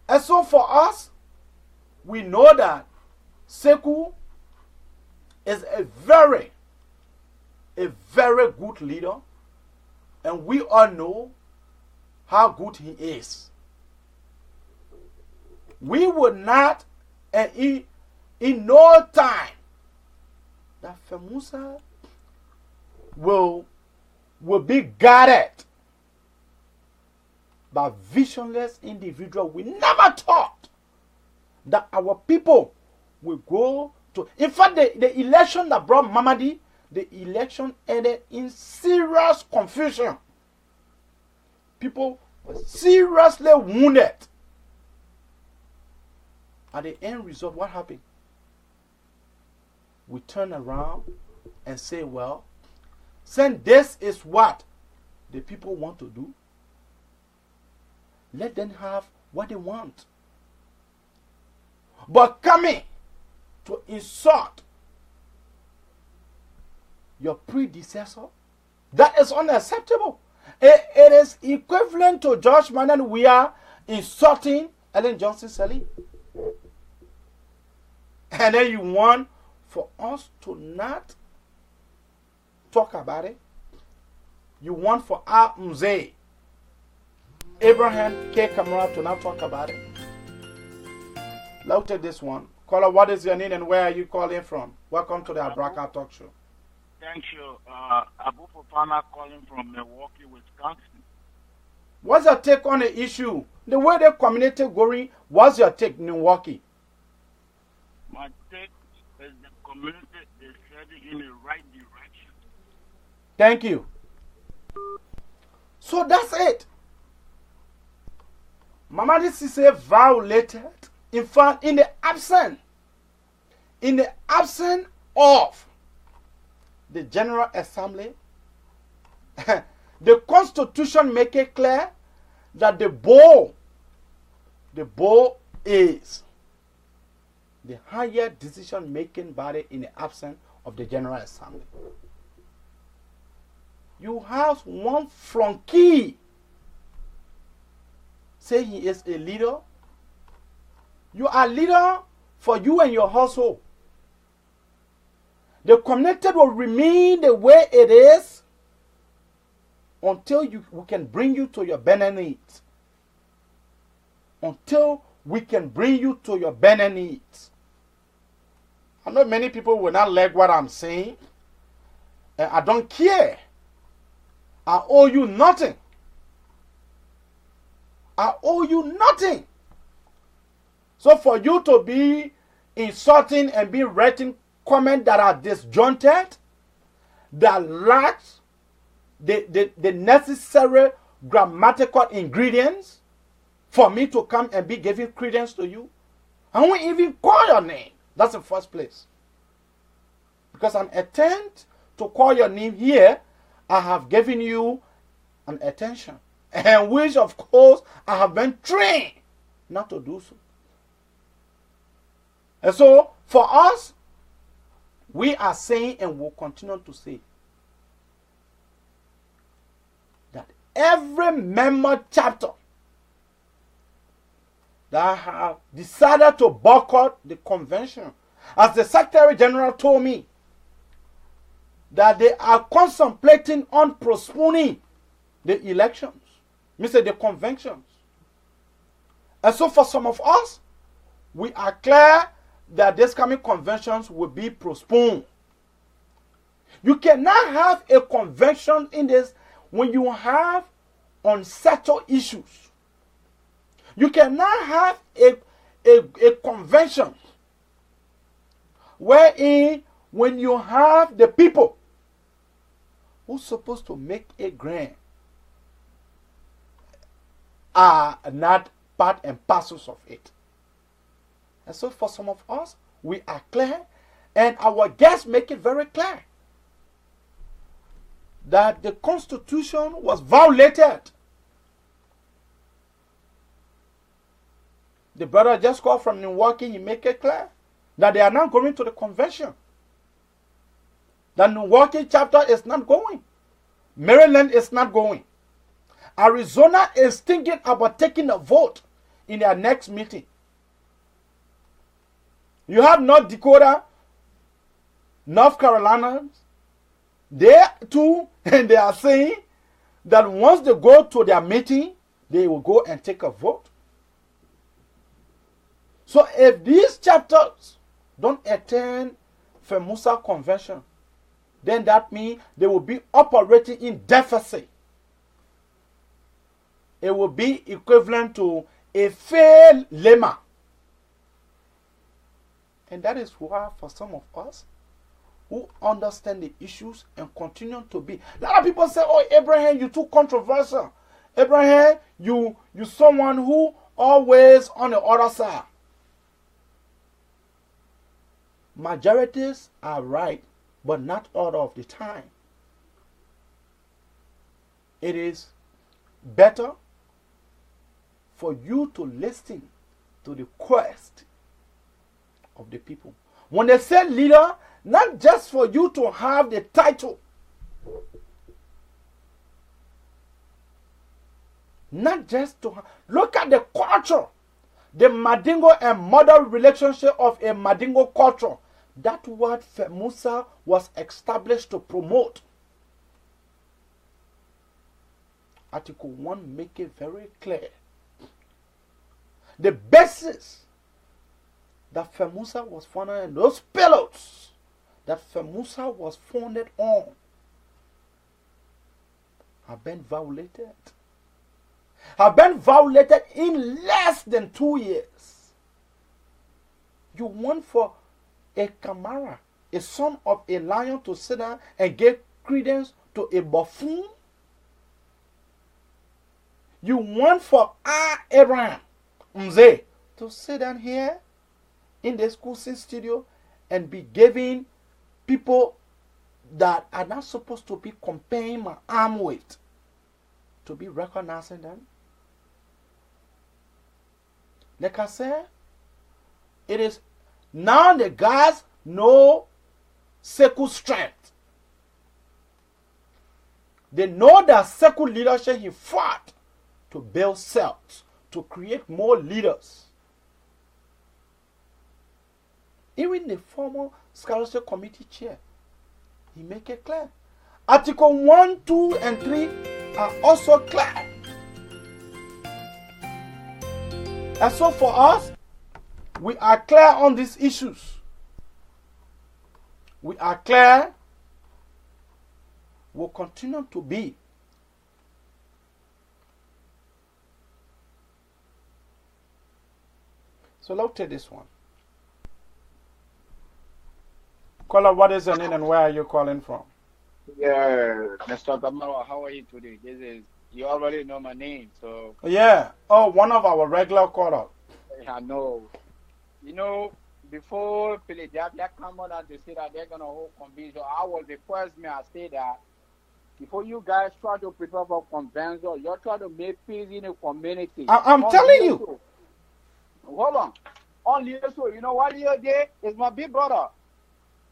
And so for us, we know that Seku is a very good leader. And we all know how good he is. We would not, and in no time, that FEMUSA will be guarded by visionless individuals. We never thought that our people will go to. In fact, the election that brought Mamadi, the election ended in serious confusion. People were seriously wounded. At the end result, what happened? We turn around and say, well, saying this is what the people want to do, let them have what they want. But coming to insult your predecessor, that is unacceptable. It is equivalent to George Manan. We are insulting Ellen Johnson Sirleaf. And then you want for us to not talk about it. You want for our Mzee, Abraham K. Kamara, to not talk about it. Let's take this one. Caller, what is your name and where are you calling from? Welcome to the Abraka Talk Show. Thank you. Abu Fofana calling from Milwaukee, Wisconsin. What's your take on the issue? The way the community going, what's your take in Milwaukee? My take is the community is heading in the right direction. Thank you. So that's it. Mamadi Cisse violated, in fact, in the absence of the General Assembly, the Constitution make it clear that the board is the higher decision-making body in the absence of the General Assembly. You have one flunky say he is a leader. You are a leader for you and your household. The community will remain the way it is until we can bring you to your burning needs. Until we can bring you to your burning needs. I know many people will not like what I'm saying. And I don't care. I owe you nothing. I owe you nothing. So for you to be insulting and be writing comments that are disjointed, that lack the necessary grammatical ingredients for me to come and be giving credence to you, I won't even call your name. That's the first place. Because an attempt to call your name here, I have given you an attention. And which, of course, I have been trained not to do so. And so, for us, we are saying and will continue to say that every member chapter that have decided to boycott the convention, as the Secretary General told me, that they are contemplating on postponing the elections, the conventions. And so for some of us, we are clear that these coming conventions will be postponed. You cannot have a convention in this when you have unsettled issues. You cannot have a convention wherein when you have the people who's supposed to make a grant are not part and parcels of it. And so for some of us, we are clear, and our guests make it very clear that the Constitution was violated. The brother just called from Milwaukee, he make it clear that they are not going to the convention. The Milwaukee chapter is not going. Maryland is not going. Arizona is thinking about taking a vote in their next meeting. You have North Dakota, North Carolina. They too, and they are saying that once they go to their meeting, they will go and take a vote. So if these chapters don't attend FEMUSA convention, then that means they will be operating in deficit. It will be equivalent to a failed lemma. And that is why for some of us who understand the issues and continue to be. A lot of people say, oh, Abraham, you're too controversial. Abraham, you someone who always on the other side. Majorities are right, but not all of the time. it is better for you to listen to the quest of the people. When they say leader, not just for you to have the title, not just to look at the culture, the Mandingo and mother relationship of a Mandingo culture. That's what FEMUSA was established to promote. Article 1 make it very clear. The basis that FEMUSA was founded on, those pillars that FEMUSA was founded on, have been violated. Have been violated in less than 2 years. You want for a Camara, a son of a lion, to sit down and give credence to a buffoon? You want for Aaron Mzee to sit down here in the school studio and be giving people that are not supposed to be comparing my arm with, to be recognizing them? Like I said, it is now the guys know Seku strength. They know that Seku leadership, he fought to build Sept, to create more leaders. Even the former scholarship committee chair, he make it clear. Article 1, 2, and 3 are also clear. And so for us, we are clear on these issues. We are clear. Will continue to be. So let's take this one. Caller, what is your name and where are you calling from? Yeah, Mr. Kamara, how are you today? This is, you already know my name, so. Yeah. Oh, one of our regular callers. I know. You know, before Philadelphia come on and to say that they're going to hold convention, I was the first man I say that before you guys try to prepare for convention, you're trying to make peace in the community. I'm telling you. Hold on. On Leo, you know what Leo did? It's my big brother.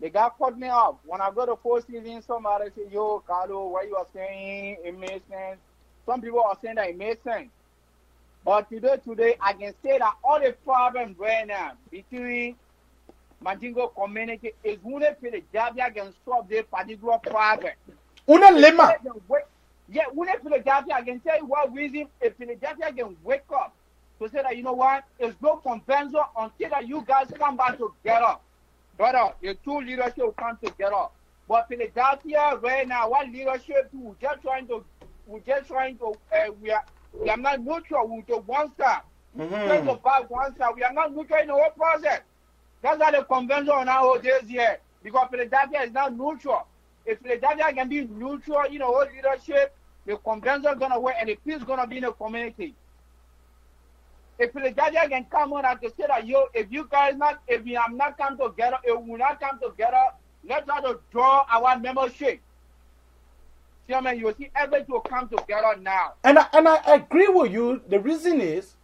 The guy called me up. When I go to 4 seasons, somebody say, yo, Carlo, what you are saying, it makes sense. Some people are saying that it makes sense. But today, I can say that all the problems right now between Mandingo community is only for the job that can solve this particular problem. Lema. Yeah, only Philadelphia, I can tell you what reason if Philadelphia can wake up to say that, you know what, it's no convention until that you guys come back together. Brother, the two leadership will come together. But Philadelphia right now, what leadership do? We are not neutral. We do one side. Trying to buy one side. We are not neutral in the whole process. That's how the convention on our days here. Because Philadelphia is not neutral. If Philadelphia can be neutral, you know, whole leadership, the convention is gonna work and the peace is gonna be in the community. If Philadelphia can come on and to say that, yo, if you guys if we have not come together, if we will not come together, let's try to draw our membership. See, I mean, you see everything will come together now. And I agree with you. The reason is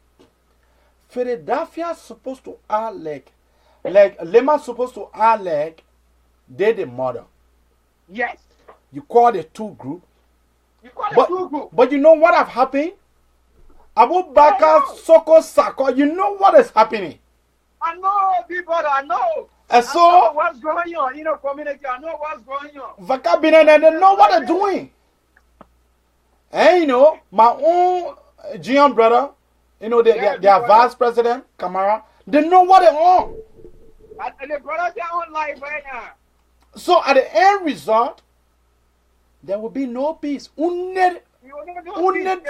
Philadelphia is supposed to act like Lema supposed to act like they're the mother. Yes. You call the two group. Two group. But you know what have happened? Abu Bakr, Soko, Sako, you know what is happening. I know, people, I know. And so, I know what's going on in the community. I know what's going on. Vakabina, and they know what they're doing. And you know, my own Gian brother, you know, their vice president, Kamara, they know what they're on. And the brothers are on live right now. So at the end result, there will be no peace. Only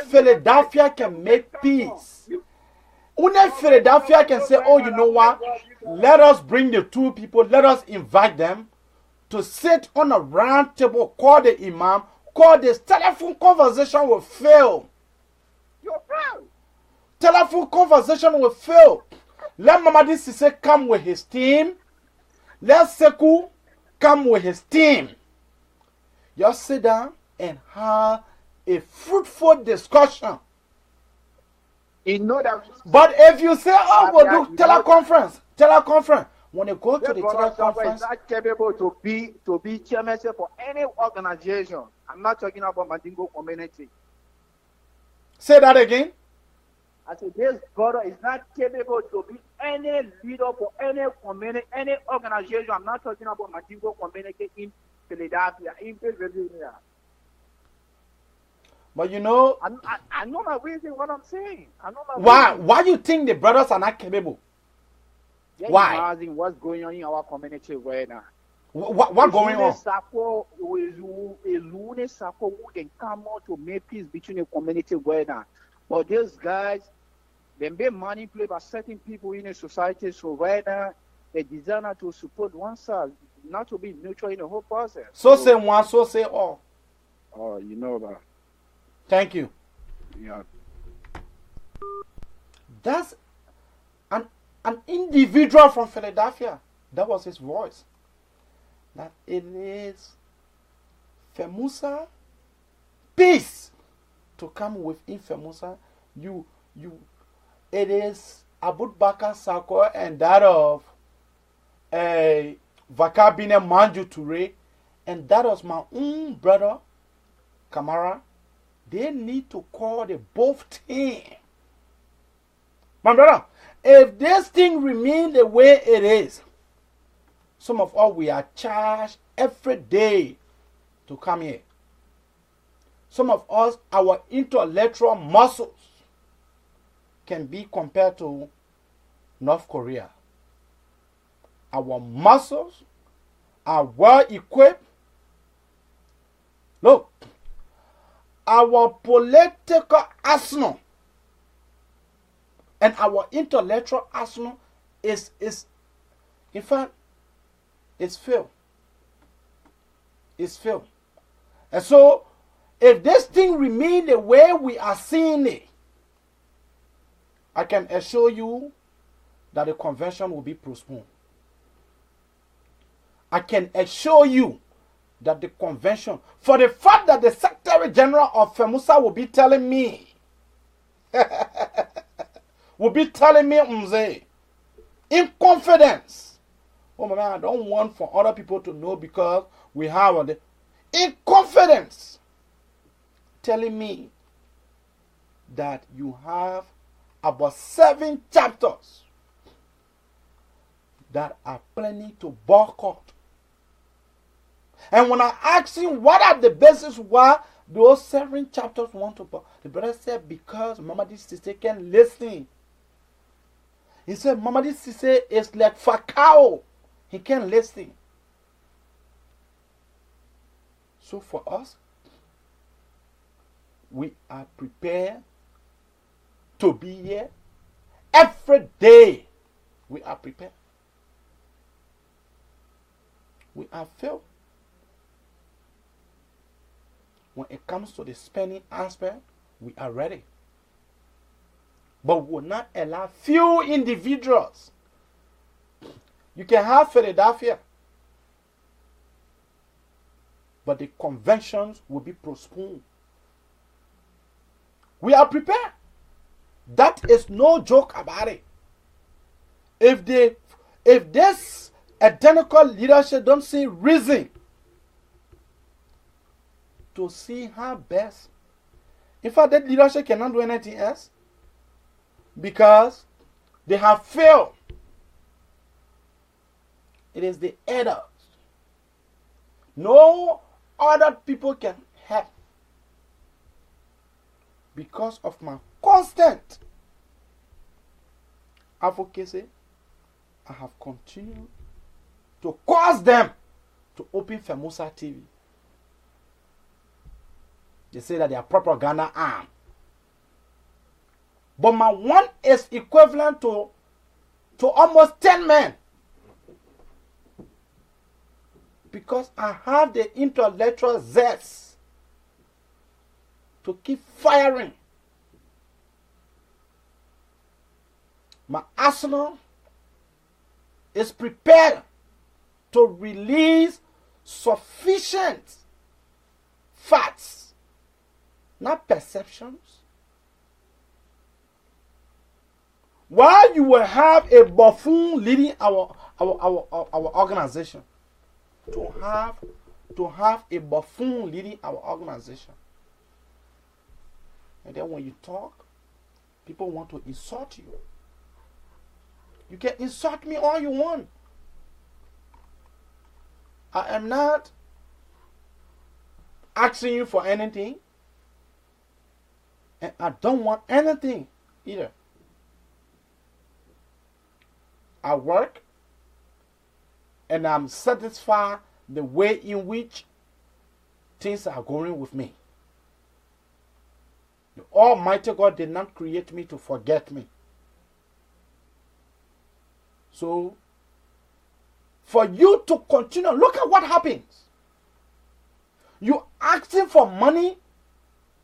Philadelphia can make peace. Only Philadelphia can say, oh, you know what? Let us bring the two people. Let us invite them to sit on a round table, call the imam, call this. Telephone conversation will fail. You're proud. Telephone conversation will fail. Let Mamadi Sise come with his team. Let Seku come with his team. Just sit down and have a fruitful discussion. You know that. But if you say, oh, we'll do teleconference, when you go to the teleconference, is not capable to be chairman for any organization. I'm not talking about Mandingo community. Say that again. I said this brother is not capable to be any leader for any community, any organization. I'm not talking about Mandingo community in Philadelphia, in Pennsylvania. But you know, I know my reason what I'm saying. I know my why? reason. Why you think the brothers are not capable? Yeah, why? Imagine what's going on in our community right now. What going on? Sako who can come out to make peace between the community right now. But these guys, they be manipulated by certain people in the society. So right now, they desire to support one side, not to be neutral in the whole process. So say one, so say all. Oh, you know that. Thank you. Yeah. That's an individual from Philadelphia. That was his voice. That it is FEMUSA peace to come within FEMUSA. It is Abubakar Sako and that of Vakabine Manju Ture, and that was my own brother Kamara. They need to call the both team. My brother, if this thing remains the way it is, some of us, we are charged every day to come here. Some of us, our intellectual muscles can be compared to North Korea. Our muscles are well equipped. Look, our political arsenal and our intellectual arsenal is in fact, it's filled. It's filled. And so, if this thing remains the way we are seeing it, I can assure you that the convention will be postponed. I can assure you that the convention, for the fact that the Secretary General of FEMUSA will be telling me, Mzee, in confidence. Oh my man, I don't want for other people to know because we have in confidence telling me that you have about 7 chapters that are planning to boycott. And when I asked him what are the basis why those 7 chapters want to boycott, the brother said because Mamadi Sise can listen. He said Mamadi Sise is like Fakao. He can't listen. So for us, we are prepared to be here every day. We are prepared. We are filled. When it comes to the spending aspect, we are ready. But we will not allow few individuals. You can have Philadelphia, but the conventions will be postponed. We are prepared. That is no joke about it. If this identical leadership don't see reason to see how best, in fact, that leadership cannot do anything else because they have failed. It is the elders. No other people can help because of my constant advocacy. I have continued to cause them to open FEMUSA TV. They say that they are propaganda arm. But my one is equivalent to almost 10 men. Because I have the intellectual zest to keep firing. My arsenal is prepared to release sufficient facts not perceptions. Why you will have a buffoon leading our organization? To have a buffoon leading our organization. And then when you talk, people want to insult you. You can insult me all you want. I am not asking you for anything. And I don't want anything either. I work and I'm satisfied the way in which things are going with me. The Almighty God did not create me to forget me. So, for you to continue, look at what happens. You asking for money.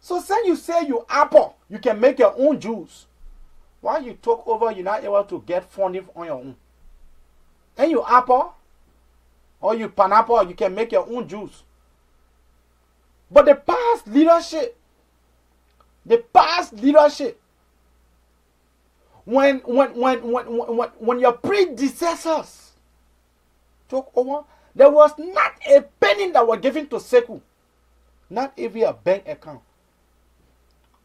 So say you say you apple, you can make your own juice. While you talk over, you're not able to get funding on your own. And you apple, or you pineapple, you can make your own juice. But the past leadership, when your predecessors took over, there was not a penny that was given to Seku. Not even a bank account.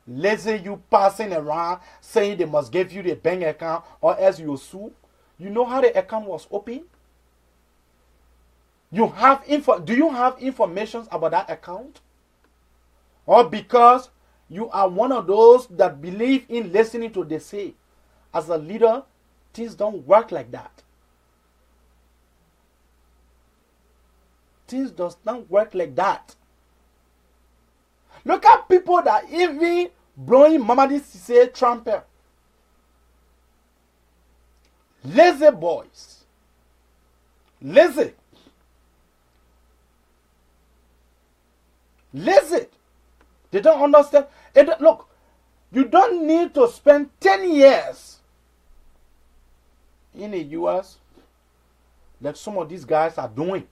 Lazy you passing around saying they must give you the bank account or else you'll sue. You know how the account was opened? You have do you have information about that account? Or because you are one of those that believe in listening to the say. As a leader, things don't work like that. Things does not work like that. Look at people that even blowing Mamadi Cisse trumpet. Lazy boys. Lazy. They don't understand. Look, you don't need to spend 10 years in the US like some of these guys are doing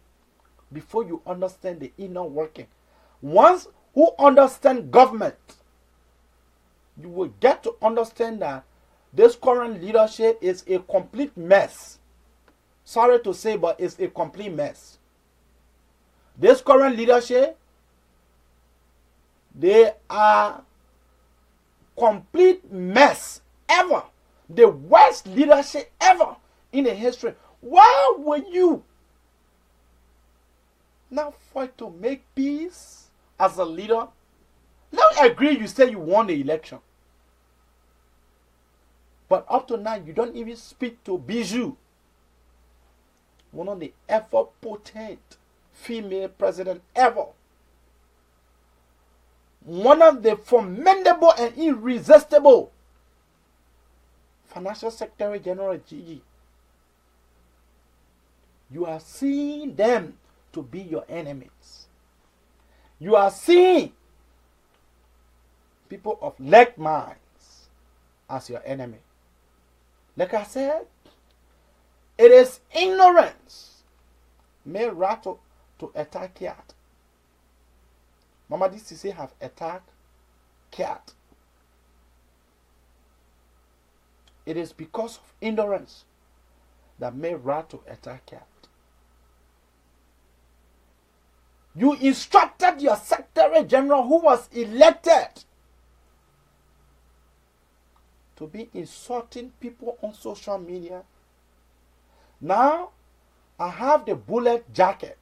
before you understand the inner working. Once who understand government, you will get to understand that this current leadership is a complete mess. Sorry to say, but it's a complete mess. This current leadership, they are complete mess ever. The worst leadership ever in the history. Why would you not fight to make peace as a leader? Let me agree you say you won the election. But up to now, you don't even speak to Bijou, one of the ever potent female president ever. One of the formidable and irresistible Financial Secretary General Gigi. You are seeing them to be your enemies. You are seeing people of like minds as your enemy. Like I said, it is ignorance made rattle to attack cat. Mamadi Cisse have attacked cat. It is because of ignorance that made rat to attack cat. You instructed your Secretary General who was elected to be insulting people on social media. Now, I have the bullet jacket.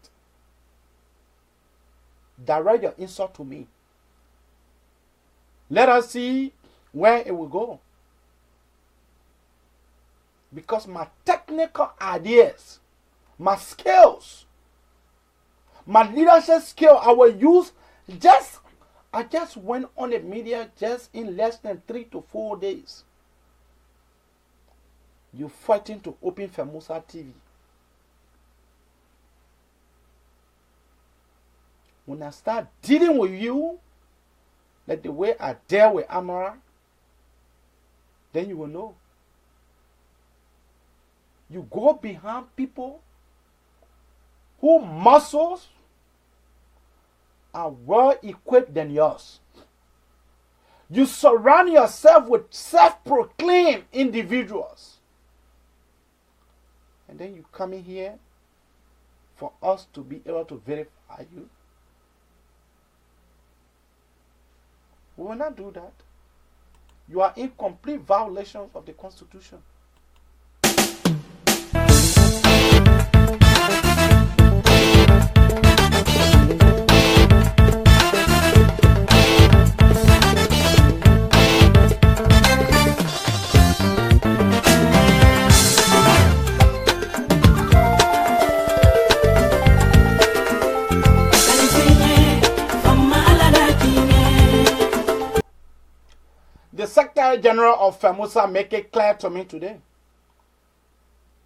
Direct your insult to me. Let us see where it will go. Because my technical ideas, my skills, my leadership skill, I will use I just went on the media just in less than 3 to 4 days. You fighting to open Femusa TV. When I start dealing with you, like the way I deal with Amara, then you will know. You go behind people whose muscles are well equipped than yours. You surround yourself with self-proclaimed individuals. And then you come in here for us to be able to verify you. We will not do that. You are in complete violation of the Constitution. The Secretary General of FEMUSA make it clear to me today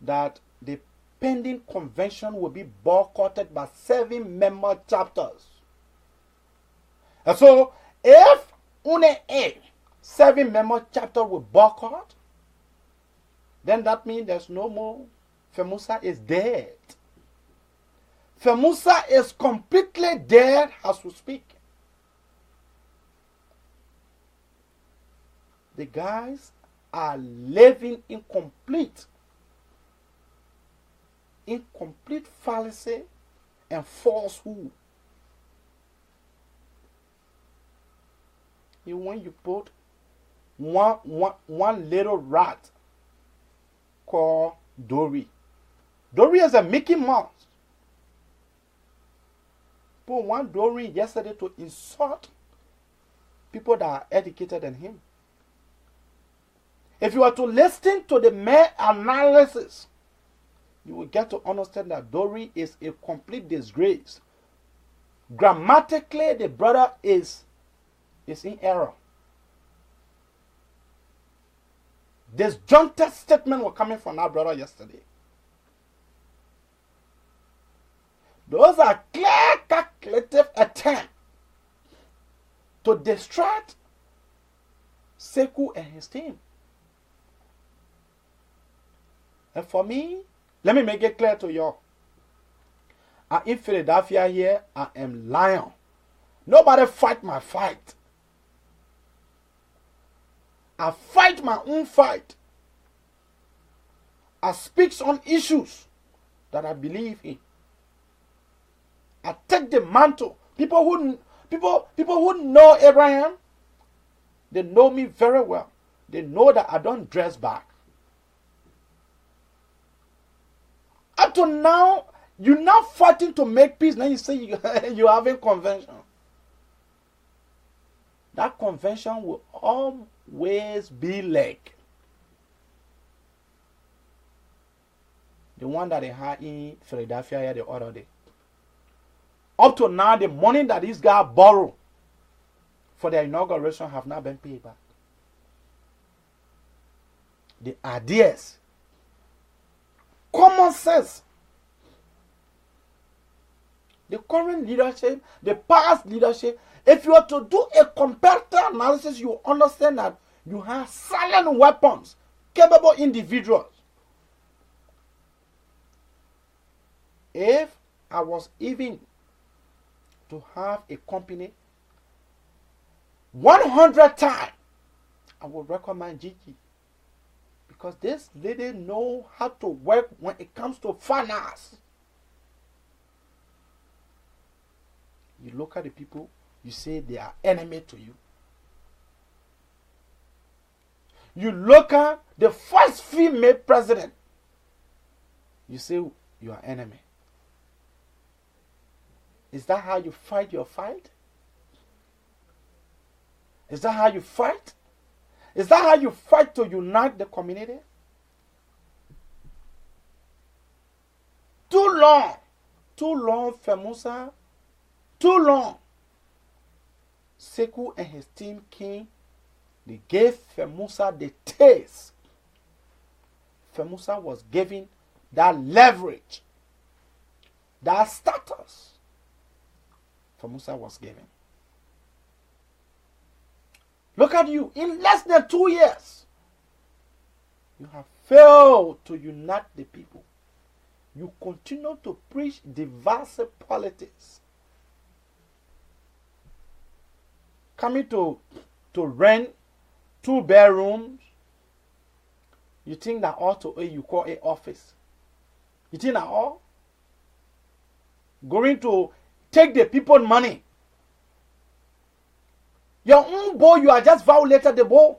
that the pending convention will be boycotted by 7 member chapters. And so, if only 7 member chapter will boycott, then that means there's no more. FEMUSA is dead. FEMUSA is completely dead as we speak. The guys are living in complete fallacy and falsehood. When you put one little rat called Dory. Dory is a Mickey Mouse. Put one Dory yesterday to insult people that are educated than him. If you are to listen to the mere analysis, you will get to understand that Dory is a complete disgrace. Grammatically, the brother is in error. Disjuncted statement were coming from our brother yesterday. Those are clear, calculative attempts to distract Seku and his team. And for me, let me make it clear to you. I'm in Philadelphia here. I am lion. Nobody fight my fight. I fight my own fight. I speak on issues that I believe in. I take the mantle. People who know Abraham, they know me very well. They know that I don't dress back. Up to now, you're not fighting to make peace. Now you say you're having convention. That convention will always be like the one that they had in Philadelphia here the other day. Up to now, the money that this guy borrowed for their inauguration have not been paid back. The ideas, common sense, the current leadership, the past leadership, if you are to do a comparative analysis, you understand that you have silent weapons, capable individuals. If I was even to have a company 100 times, I would recommend Gigi. Because this lady know how to work when it comes to finance. You look at the people, you say they are enemy to you. You look at the first female president, you say you are enemy. Is that how you fight your fight? Is that how you fight? Is that how you fight to unite the community? Too long, FEMUSA, too long. Seku and his team came, they gave FEMUSA the taste. FEMUSA was given that leverage, that status. FEMUSA was given. Look at you, in less than 2 years, you have failed to unite the people. You continue to preach divisive politics. Coming to to rent 2 bedrooms, you think that also you call a office? You think that all? Going to take the people's money. Your own board, you are just violated the board.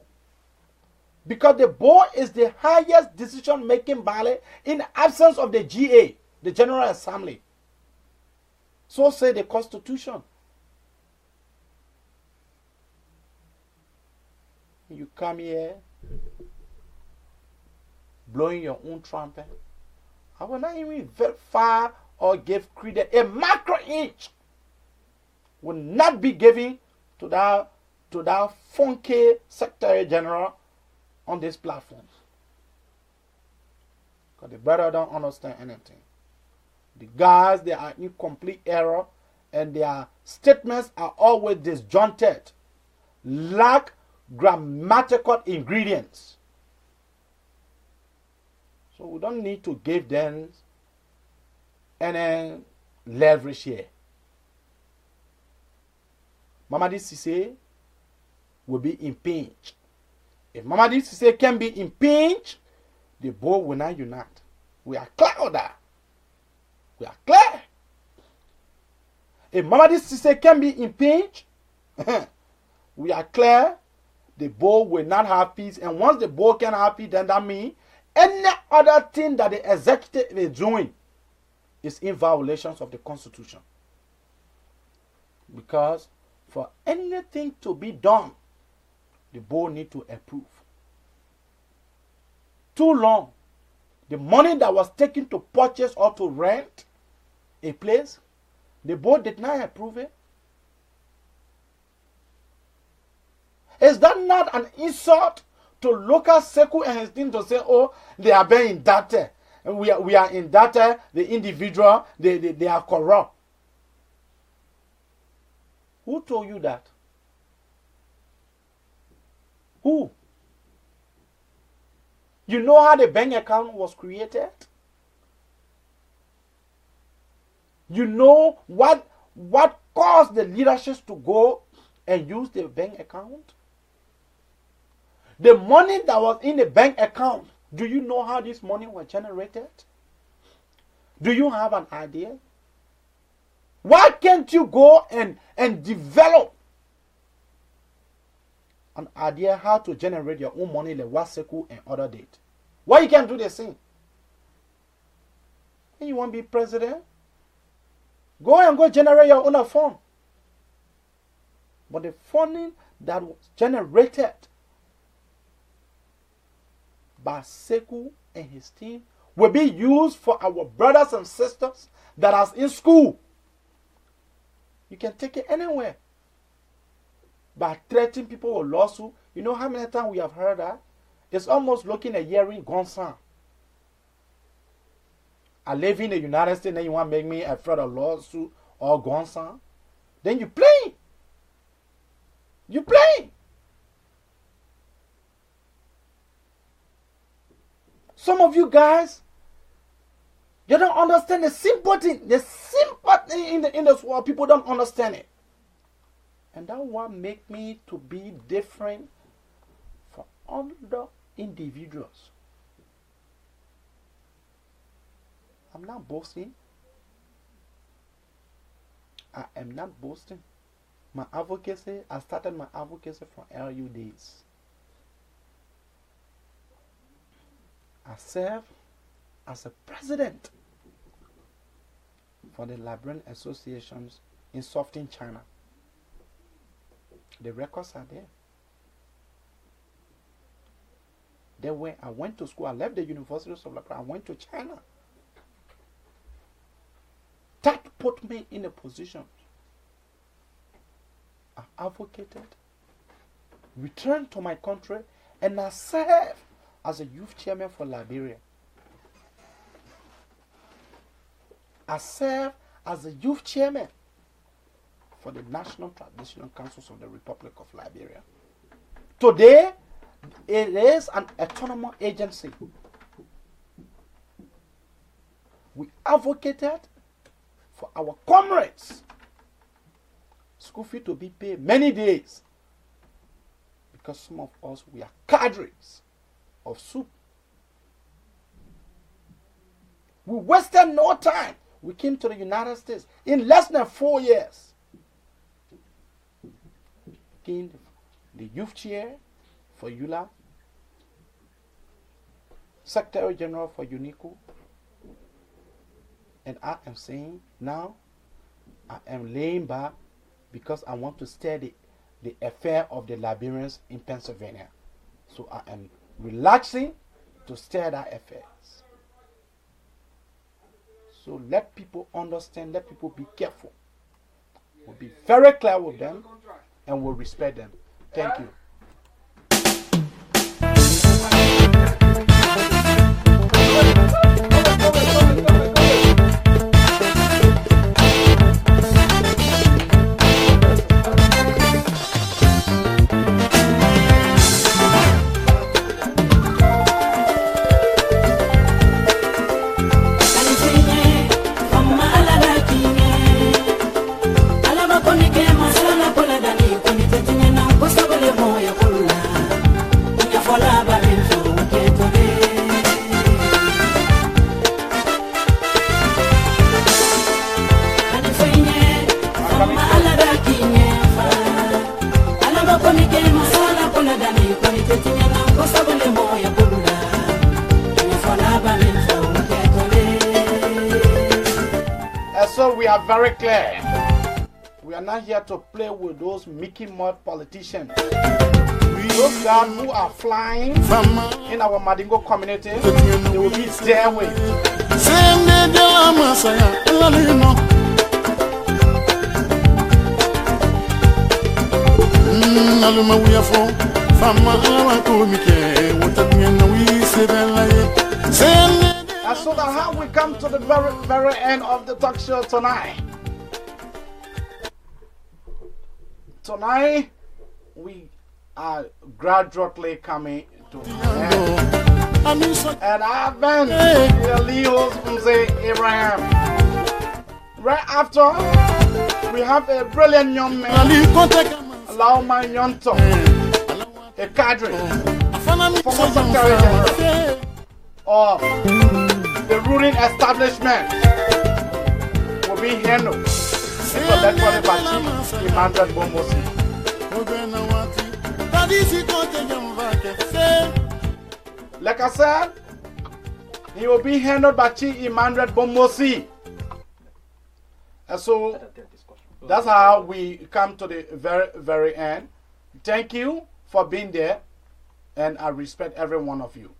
Because the board is the highest decision-making body in the absence of the GA, the General Assembly. So say the Constitution. You come here, blowing your own trumpet. I will not even verify or give credit. A macro inch will not be given to that funky Secretary General on this platform. Because the brother don't understand anything. The guys, they are in complete error, and their statements are always disjointed, lack grammatical ingredients. So we don't need to give them any leverage here. Mamadi Cissé will be impeached. If Mamadi Cissé can be impeached, the board will not unite. We are clear on that. We are clear. If Mamadi Cissé can be impeached, we are clear. The board will not have peace. And once the board can have peace, then that means any other thing that the executive is doing is in violations of the Constitution. Because for anything to be done, the board need to approve. Too long, the money that was taken to purchase or to rent a place, the board did not approve it. Is that not an insult to local Seku and his team to say, oh, they are being indicted? We are indicted, the individual, they are corrupt. Who told you that? Who? You know how the bank account was created? You know what caused the leadership to go and use the bank account? The money that was in the bank account, do you know how this money was generated? Do you have an idea? Why can't you go and develop an idea how to generate your own money like Waseku and other did? Why you can't do the same? And you want to be president? Go generate your own fund. But the funding that was generated by Seku and his team will be used for our brothers and sisters that are in school. You can take it anywhere. By threatening people with lawsuit. You know how many times we have heard that? It's almost looking at hearing gunsan. I live in the United States and you want to make me afraid of lawsuit or gunsan? Then you play. You play. Some of you guys, you don't understand the simple thing. The simple thing in this world, people don't understand it. And that what make me to be different from other individuals. I'm not boasting. I am not boasting. My advocacy, I started my advocacy from LU days. I serve as a president for the Liberian Associations in Soften, China. The records are there. Then when I went to school, I left the University of Liberia, I went to China. That put me in a position. I advocated, returned to my country, and I served as a youth chairman for Liberia. I served as a youth chairman for the National Traditional Councils of the Republic of Liberia. Today, it is an autonomous agency. We advocated for our comrades. School fee to be paid many days. because some of us, we are cadres of soup. We wasted no time. We came to the United States in less than 4 years. Gained the youth chair for ULA, Secretary General for UNICO, and I am saying now I am laying back because I want to study the affair of the Liberians in Pennsylvania. So I am relaxing to study that affairs. So let people understand, let people be careful. We'll be very clear with them and we'll respect them. Thank you. So we are very clear. We are not here to play with those Mickey Mouse politicians. Those guys who are flying in our Madingo community, they will be there with. And so that's how we come to the very end of the talk show tonight. Tonight, we are gradually coming to an end. And I've been Leo's Mze Abraham. Right after, we have a brilliant young man, Lauma Nyonto, a cadre, former Secretary General of the ruling establishment, will be handled. Emmanuel Bombosi. Like I said, he will be handled by Chief Emmanuel Bombosi. And so that's how we come to the very end. Thank you for being there, and I respect every one of you.